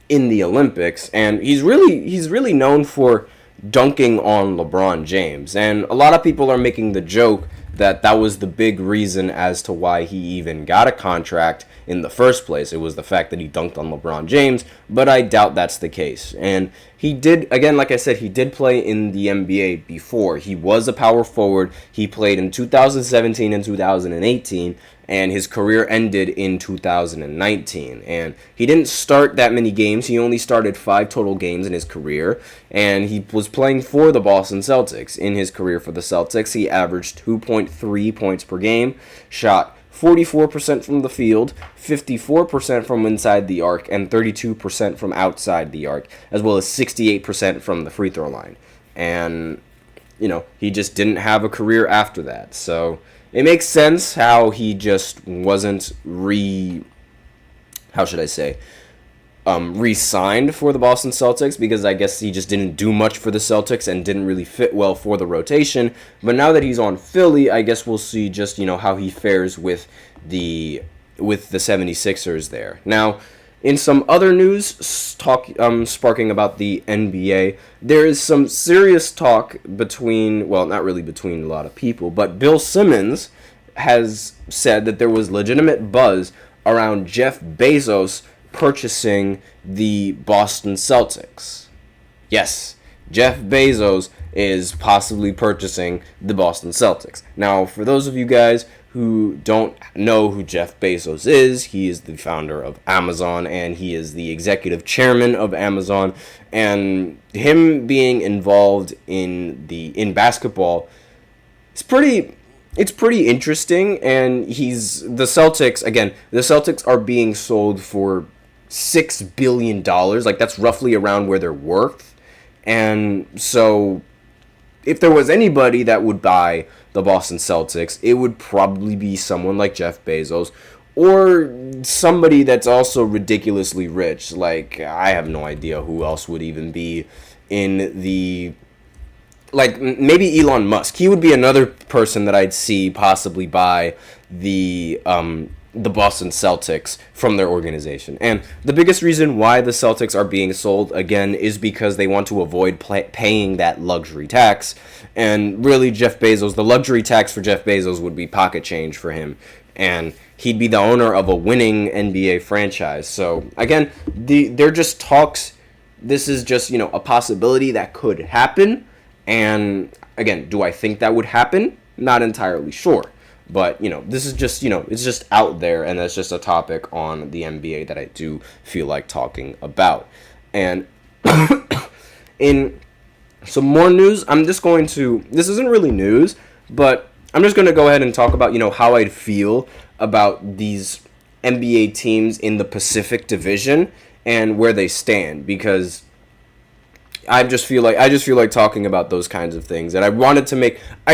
Olympics. And he's really known for dunking on LeBron James, and a lot of people are making the joke that was the big reason as to why he even got a contract in the first place. It was the fact that he dunked on LeBron James, but I doubt that's the case. And he did, again, like I said, he did play in the NBA before. He was a power forward. He played in 2017 and 2018, and his career ended in 2019. And he didn't start that many games. He only started 5 total games in his career, and he was playing for the Boston Celtics. In his career for the Celtics, he averaged 2.3 points per game, shot 44% from the field, 54% from inside the arc, and 32% from outside the arc, as well as 68% from the free throw line. And, he just didn't have a career after that. So it makes sense how he just wasn't re-signed for the Boston Celtics, because I guess he just didn't do much for the Celtics and didn't really fit well for the rotation. But now that he's on Philly, I guess we'll see just, how he fares with the 76ers there. Now, in some other news, sparking about the NBA, there is some serious talk between, well, not really between a lot of people, but Bill Simmons has said that there was legitimate buzz around Jeff Bezos purchasing the Boston Celtics. Yes, Jeff Bezos is possibly purchasing the Boston Celtics. Now, for those of you guys who don't know who Jeff Bezos is, he is the founder of Amazon, and he is the executive chairman of Amazon. And him being involved in basketball, it's pretty interesting. And the Celtics are being sold for $6 billion. That's roughly around where they're worth. And so if there was anybody that would buy the Boston Celtics, it would probably be someone like Jeff Bezos, or somebody that's also ridiculously rich. I have no idea who else would even be in the, maybe Elon Musk. He would be another person that I'd see possibly buy the Boston Celtics from their organization. And the biggest reason why the Celtics are being sold, again, is because they want to avoid paying that luxury tax. And really, the luxury tax for Jeff Bezos would be pocket change for him. And he'd be the owner of a winning NBA franchise. So, again, they're just talks. This is just, a possibility that could happen. And, again, do I think that would happen? Not entirely sure. But, this is just, it's just out there, and that's just a topic on the NBA that I do feel like talking about. And in some more news, this isn't really news, but I'm just going to go ahead and talk about, how I'd feel about these NBA teams in the Pacific Division and where they stand, because I just feel like talking about those kinds of things. And I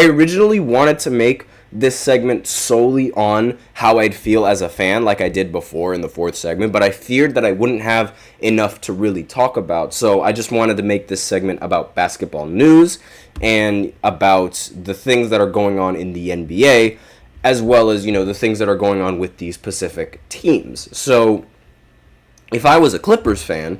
originally wanted to make this segment solely on how I'd feel as a fan, like I did before in the 4th segment, but I feared that I wouldn't have enough to really talk about. So I just wanted to make this segment about basketball news and about the things that are going on in the NBA, as well as, the things that are going on with these Pacific teams. So if I was a Clippers fan,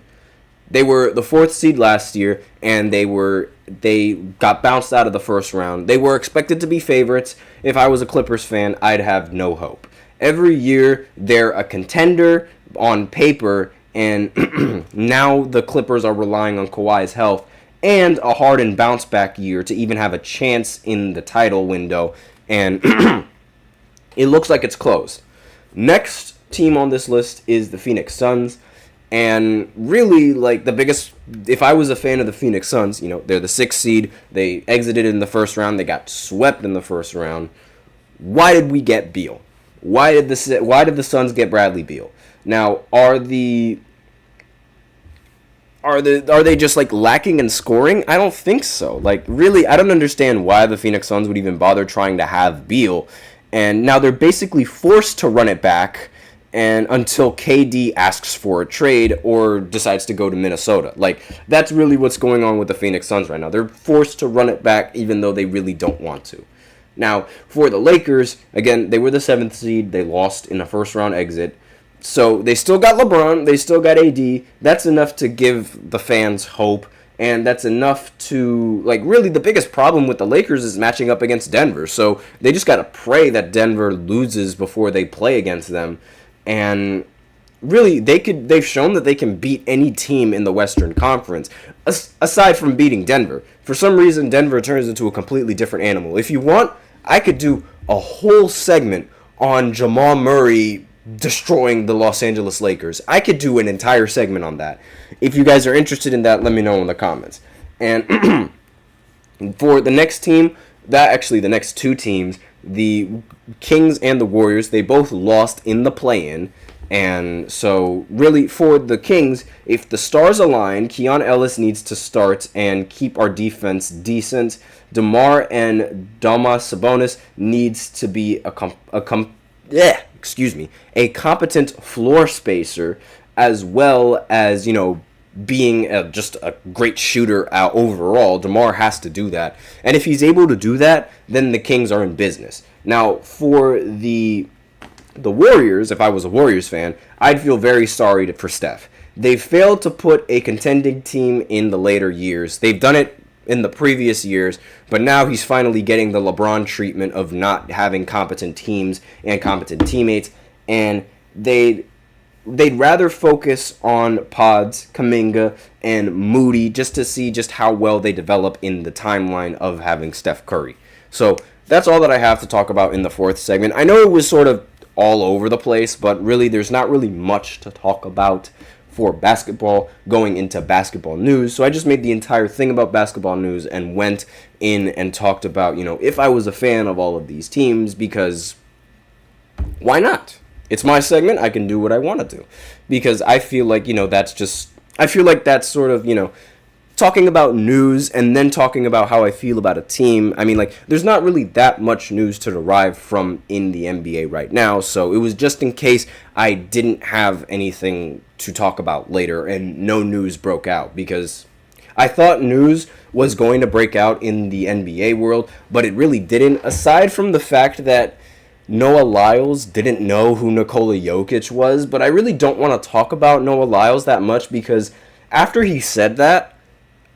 they were the 4th seed last year, and they got bounced out of the first round. They were expected to be favorites. If I was a Clippers fan, I'd have no hope. Every year they're a contender on paper, and now the Clippers are relying on Kawhi's health and a Harden bounce back year to even have a chance in the title window, and it looks like it's close. Next team on this list is the Phoenix Suns. And really, like, the biggest, if I was a fan of the Phoenix Suns, they're the 6th seed. They exited in the first round. They got swept in the first round. Why did we get Beal? Why did the Suns get Bradley Beal? Now, are they just, like, lacking in scoring? I don't think so. Like, really, I don't understand why the Phoenix Suns would even bother trying to have Beal. And now they're basically forced to run it back and until KD asks for a trade or decides to go to Minnesota. Like, that's really what's going on with the Phoenix Suns right now. They're forced to run it back even though they really don't want to. Now, for the Lakers, again, they were the 7th seed. They lost in a first-round exit. So they still got LeBron. They still got AD. That's enough to give the fans hope. And that's enough to, like, really the biggest problem with the Lakers is matching up against Denver. So they just got to pray that Denver loses before they play against them. And really, they've shown that they can beat any team in the Western Conference, aside from beating Denver. For some reason, Denver turns into a completely different animal. If you want, I could do a whole segment on Jamal Murray destroying the Los Angeles Lakers. I could do an entire segment on that. If you guys are interested in that, let me know in the comments. And for the next team, the next two teams, the Kings and the Warriors, they both lost in the play-in. And so, really, for the Kings, if the stars align, Keon Ellis needs to start and keep our defense decent. DeMar and Domas Sabonis needs to be a competent floor spacer, as well as, being just a great shooter overall. DeMar has to do that. And if he's able to do that, then the Kings are in business. Now, for the Warriors, if I was a Warriors fan, I'd feel very sorry for Steph. They failed to put a contending team in the later years. They've done it in the previous years, but now he's finally getting the LeBron treatment of not having competent teams and competent teammates, and they'd rather focus on Pods, Kuminga, and Moody just to see just how well they develop in the timeline of having Steph Curry. So that's all that I have to talk about in the fourth segment. I know it was sort of all over the place, but really there's not really much to talk about for basketball going into basketball news. So I just made the entire thing about basketball news and went in and talked about, if I was a fan of all of these teams, because why not? It's my segment. I can do what I want to do, because I feel like, that's sort of, talking about news and then talking about how I feel about a team. I mean, there's not really that much news to derive from in the NBA right now. So it was just in case I didn't have anything to talk about later and no news broke out, because I thought news was going to break out in the NBA world, but it really didn't, aside from the fact that Noah Lyles didn't know who Nikola Jokic was. But I really don't want to talk about Noah Lyles that much, because after he said that,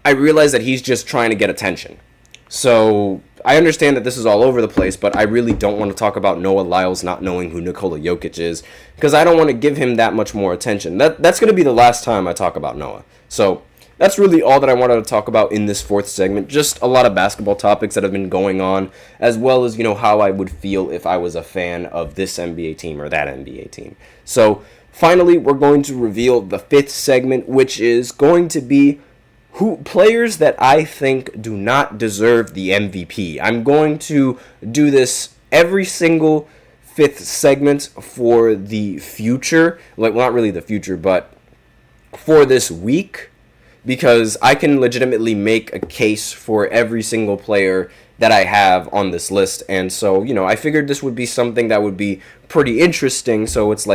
I realized that he's just trying to get attention. So I understand that this is all over the place, but I really don't want to talk about Noah Lyles not knowing who Nikola Jokic is, because I don't want to give him that much more attention. That's going to be the last time I talk about Noah. So that's really all that I wanted to talk about in this fourth segment. Just a lot of basketball topics that have been going on, as well as, how I would feel if I was a fan of this NBA team or that NBA team. So finally, we're going to reveal the fifth segment, which is going to be players that I think do not deserve the MVP. I'm going to do this every single fifth segment for the future. Not really the future, but for this week, because I can legitimately make a case for every single player that I have on this list. And so, I figured this would be something that would be pretty interesting. So it's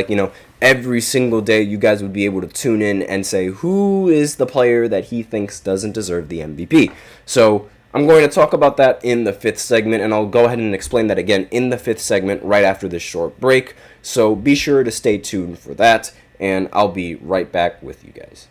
every single day you guys would be able to tune in and say, who is the player that he thinks doesn't deserve the MVP? So I'm going to talk about that in the fifth segment, and I'll go ahead and explain that again in the fifth segment right after this short break. So be sure to stay tuned for that, and I'll be right back with you guys.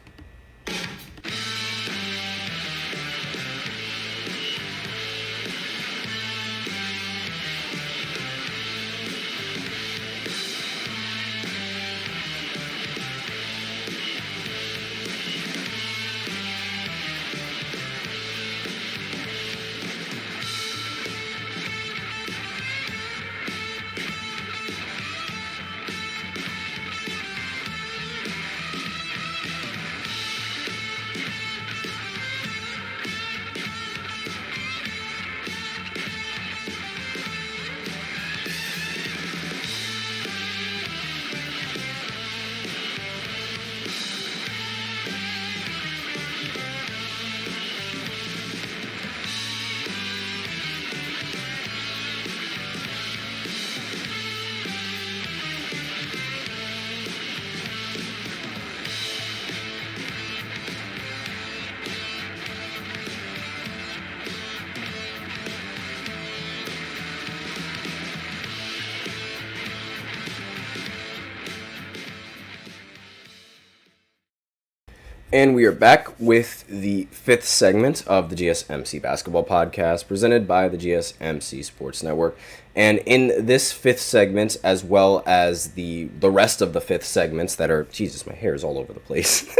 And we are back with the fifth segment of the GSMC Basketball Podcast presented by the GSMC Sports Network. And in this fifth segment, as well as the rest of the fifth segments that are, Jesus, my hair is all over the place.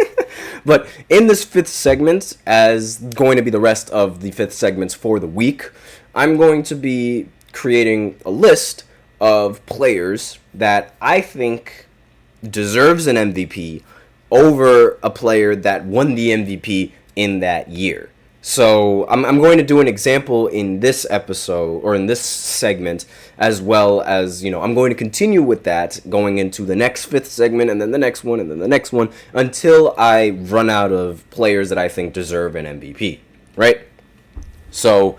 But in this fifth segment, as going to be the rest of the fifth segments for the week, I'm going to be creating a list of players that I think deserves an MVP over a player that won the MVP in that year. So I'm going to do an example in this episode, or in this segment, as well as, I'm going to continue with that going into the next fifth segment, and then the next one, and then the next one, until I run out of players that I think deserve an MVP, right? So,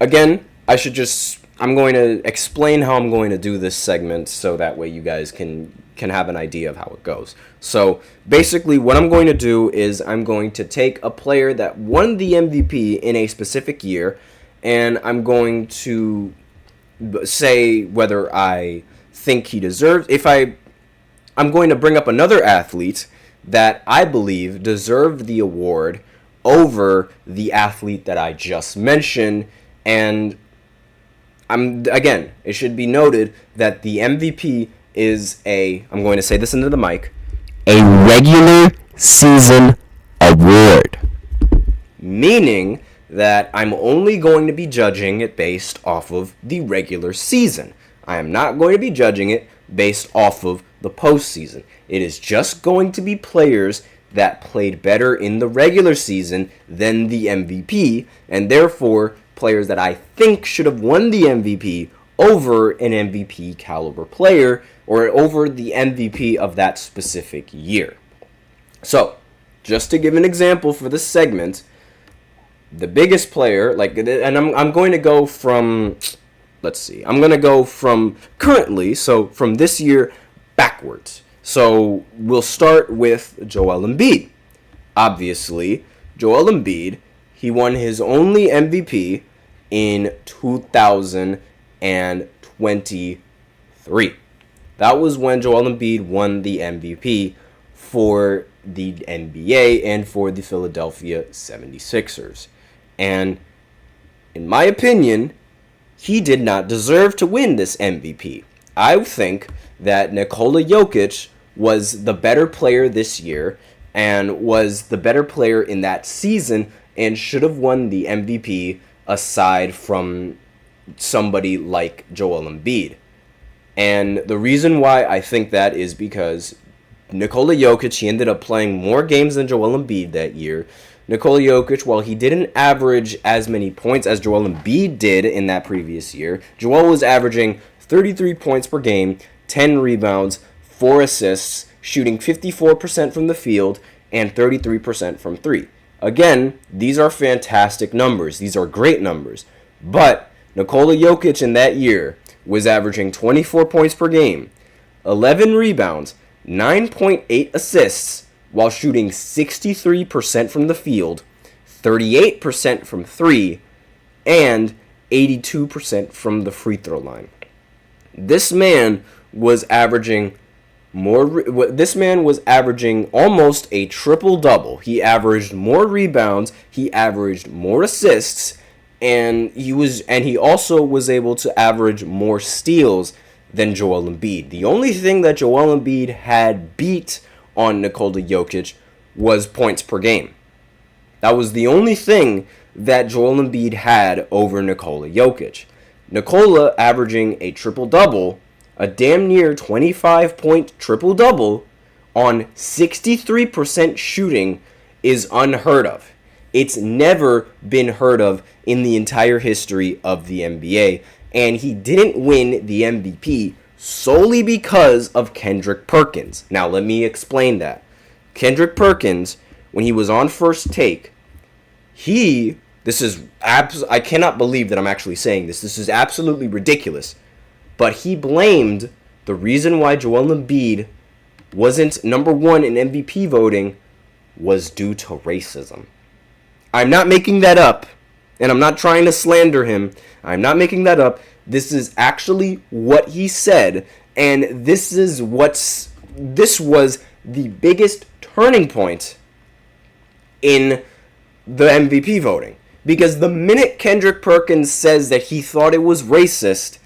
again, I'm going to explain how I'm going to do this segment so that way you guys can have an idea of how it goes. So basically what I'm going to do is I'm going to take a player that won the MVP in a specific year, and I'm going to say whether I think he deserves. I'm going to bring up another athlete that I believe deserved the award over the athlete that I just mentioned, and it should be noted that the MVP is I'm going to say this into the mic, a regular season award. Meaning that I'm only going to be judging it based off of the regular season. I am not going to be judging it based off of the postseason. It is just going to be players that played better in the regular season than the MVP, and therefore players that I think should have won the MVP over an MVP caliber player, or over the MVP of that specific year. So, just to give an example for this segment, the biggest player, and I'm going to go from, I'm going to go from currently, so from this year backwards. So, we'll start with Joel Embiid. Obviously, Joel Embiid, he won his only MVP in 2023. That was when Joel Embiid won the MVP for the NBA and for the Philadelphia 76ers. And in my opinion, he did not deserve to win this MVP. I think that Nikola Jokic was the better player this year and was the better player in that season and should have won the MVP aside from somebody like Joel Embiid. And the reason why I think that is because Nikola Jokic, he ended up playing more games than Joel Embiid that year. Nikola Jokic, while he didn't average as many points as Joel Embiid did in that previous year, Joel was averaging 33 points per game, 10 rebounds, 4 assists, shooting 54% from the field, and 33% from three. Again, these are fantastic numbers. These are great numbers. But Nikola Jokic in that year was averaging 24 points per game, 11 rebounds, 9.8 assists, while shooting 63% from the field, 38% from three, and 82% from the free throw line. This man was averaging almost a triple-double. He averaged more rebounds, he averaged more assists, and he also was able to average more steals than Joel Embiid. The only thing that Joel Embiid had beat on Nikola Jokic was points per game. That was the only thing that Joel Embiid had over Nikola Jokic. Nikola averaging a triple-double, a damn near 25-point triple-double on 63% shooting is unheard of. It's never been heard of in the entire history of the NBA, and he didn't win the MVP solely because of Kendrick Perkins. Now, let me explain that. Kendrick Perkins, when he was on First Take, I cannot believe that I'm actually saying this. This is absolutely ridiculous. But he blamed the reason why Joel Embiid wasn't number one in MVP voting was due to racism. I'm not making that up, and I'm not trying to slander him. I'm not making that up. This is actually what he said, and this was the biggest turning point in the MVP voting. Because the minute Kendrick Perkins says that he thought it was racist,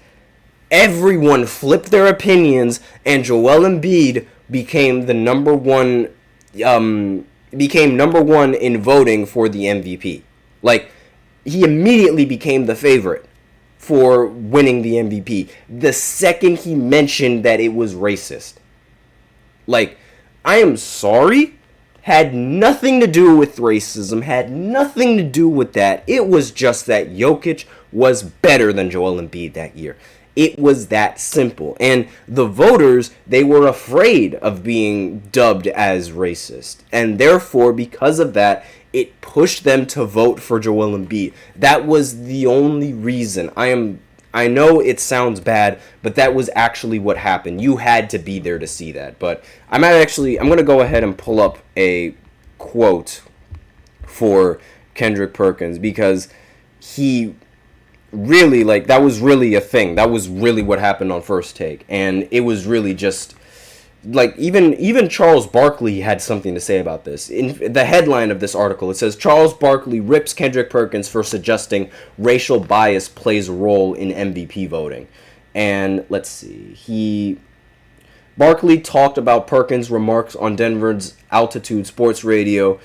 everyone flipped their opinions, and Joel Embiid became the number one in voting for the MVP. Like, he immediately became the favorite for winning the MVP the second he mentioned that it was racist. Like, I am sorry, had nothing to do with racism, had nothing to do with that. It was just that Jokic was better than Joel Embiid that year. It was that simple. And the voters, they were afraid of being dubbed as racist. And therefore, because of that, it pushed them to vote for Joel Embiid. That was the only reason. I know it sounds bad, but that was actually what happened. You had to be there to see that. But I'm going to go ahead and pull up a quote for Kendrick Perkins, because he really, like, that was really a thing. That was really what happened on First Take. And it was really just, like, even Charles Barkley had something to say about this. In the headline of this article, it says, Charles Barkley rips Kendrick Perkins for suggesting racial bias plays a role in MVP voting. And let's see, Barkley talked about Perkins' remarks on Denver's Altitude Sports Radio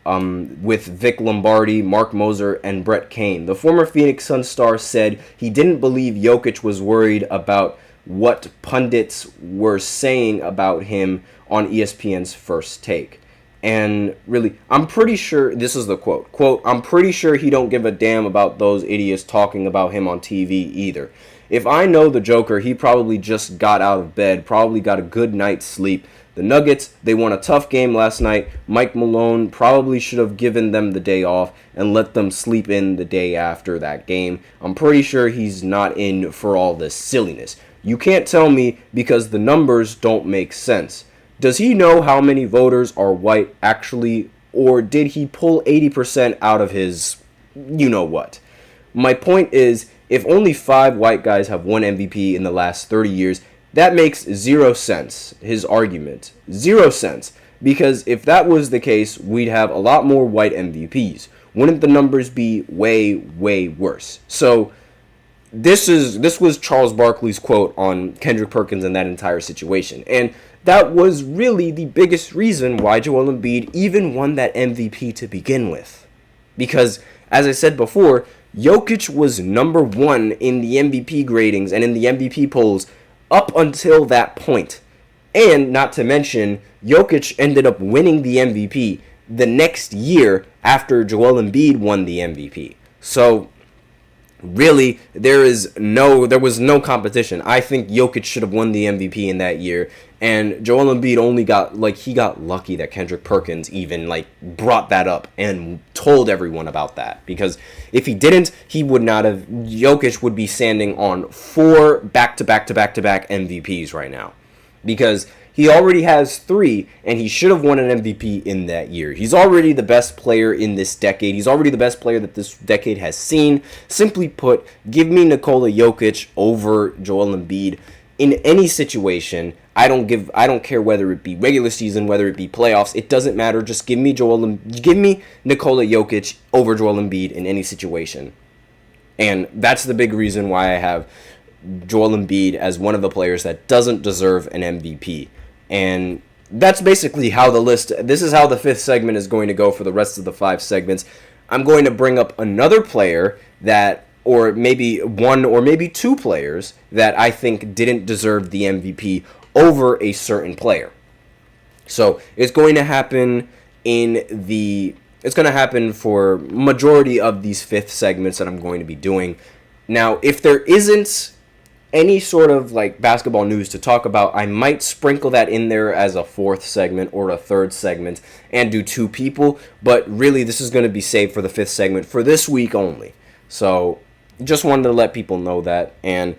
with Vic Lombardi, Mark Moser, and Brett Kane. The former Phoenix Suns star said he didn't believe Jokic was worried about what pundits were saying about him on ESPN's First Take. And really, I'm pretty sure, this is the quote, I'm pretty sure he don't give a damn about those idiots talking about him on TV either. If I know the Joker, he probably just got out of bed, probably got a good night's sleep. The Nuggets, they won a tough game last night. Mike Malone probably should have given them the day off and let them sleep in the day after that game. I'm pretty sure he's not in for all this silliness. You can't tell me because the numbers don't make sense. Does he know how many voters are white actually, or did he pull 80% out of his you-know-what? My point is, if only 5 white guys have won MVP in the last 30 years, that makes 0 sense, his argument. 0 sense. Because if that was the case, we'd have a lot more white MVPs. Wouldn't the numbers be way, way worse? So this was Charles Barkley's quote on Kendrick Perkins and that entire situation. And that was really the biggest reason why Joel Embiid even won that MVP to begin with. Because, as I said before, Jokic was number 1 in the MVP gradings and in the MVP polls up until that point. And not to mention, Jokic ended up winning the MVP the next year after Joel Embiid won the MVP. So really, there was no competition. I think Jokic should have won the MVP in that year, and Joel Embiid only got lucky that Kendrick Perkins even brought that up and told everyone about that, because if he didn't, he would not have. Jokic would be standing on 4 back-to-back MVPs right now, because he already has 3, and he should have won an MVP in that year. He's already the best player in this decade. He's already the best player that this decade has seen. Simply put, give me Nikola Jokic over Joel Embiid in any situation. I don't care whether it be regular season, whether it be playoffs. It doesn't matter. Just give me Nikola Jokic over Joel Embiid in any situation. And that's the big reason why I have Joel Embiid as one of the players that doesn't deserve an MVP. And that's basically how this is how the 5th segment is going to go for the rest of the 5 segments. I'm going to bring up another player or maybe 1 or maybe 2 players that I think didn't deserve the MVP over a certain player. So it's going to happen for majority of these 5th segments that I'm going to be doing. Now, if there isn't any sort of basketball news to talk about, I might sprinkle that in there as a 4th segment or a 3rd segment and do 2 people, but really this is going to be saved for the 5th segment for this week only. So just wanted to let people know that, and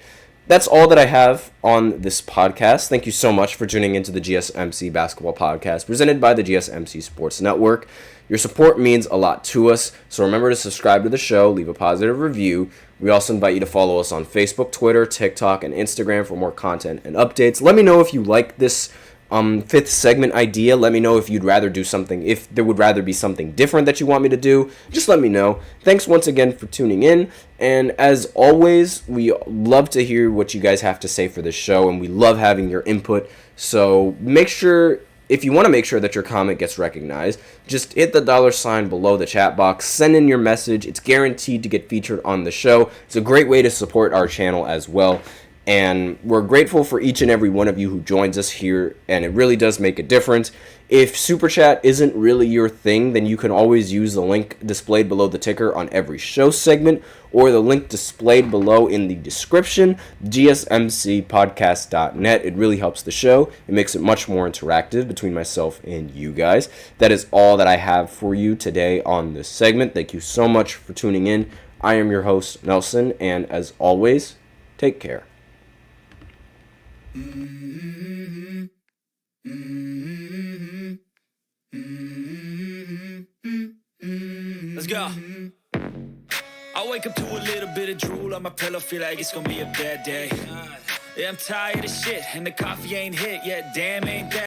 that's all that I have on this podcast. Thank you so much for tuning into the GSMC Basketball Podcast presented by the GSMC Sports Network. Your support means a lot to us, so remember to subscribe to the show, leave a positive review. We also invite you to follow us on Facebook, Twitter, TikTok, and Instagram for more content and updates. Let me know if you like this fifth segment idea. Let me know if you'd rather do something, if there would rather be something different that you want me to do. Just let me know. Thanks once again for tuning in. And as always, we love to hear what you guys have to say for this show, and we love having your input. So make sure, if you want to make sure that your comment gets recognized, just hit the $sign below the chat box. Send in your message. It's guaranteed to get featured on the show. It's a great way to support our channel as well. And we're grateful for each and every one of you who joins us here, and it really does make a difference. If Super Chat isn't really your thing, then you can always use the link displayed below the ticker on every show segment, or the link displayed below in the description, gsmcpodcast.net. It really helps the show. It makes it much more interactive between myself and you guys. That is all that I have for you today on this segment. Thank you so much for tuning in. I am your host, Nelson, and as always, take care. Let's go. I wake up to a little bit of drool on my pillow, feel like it's gonna be a bad day. Yeah, I'm tired of shit, and the coffee ain't hit yet, damn ain't that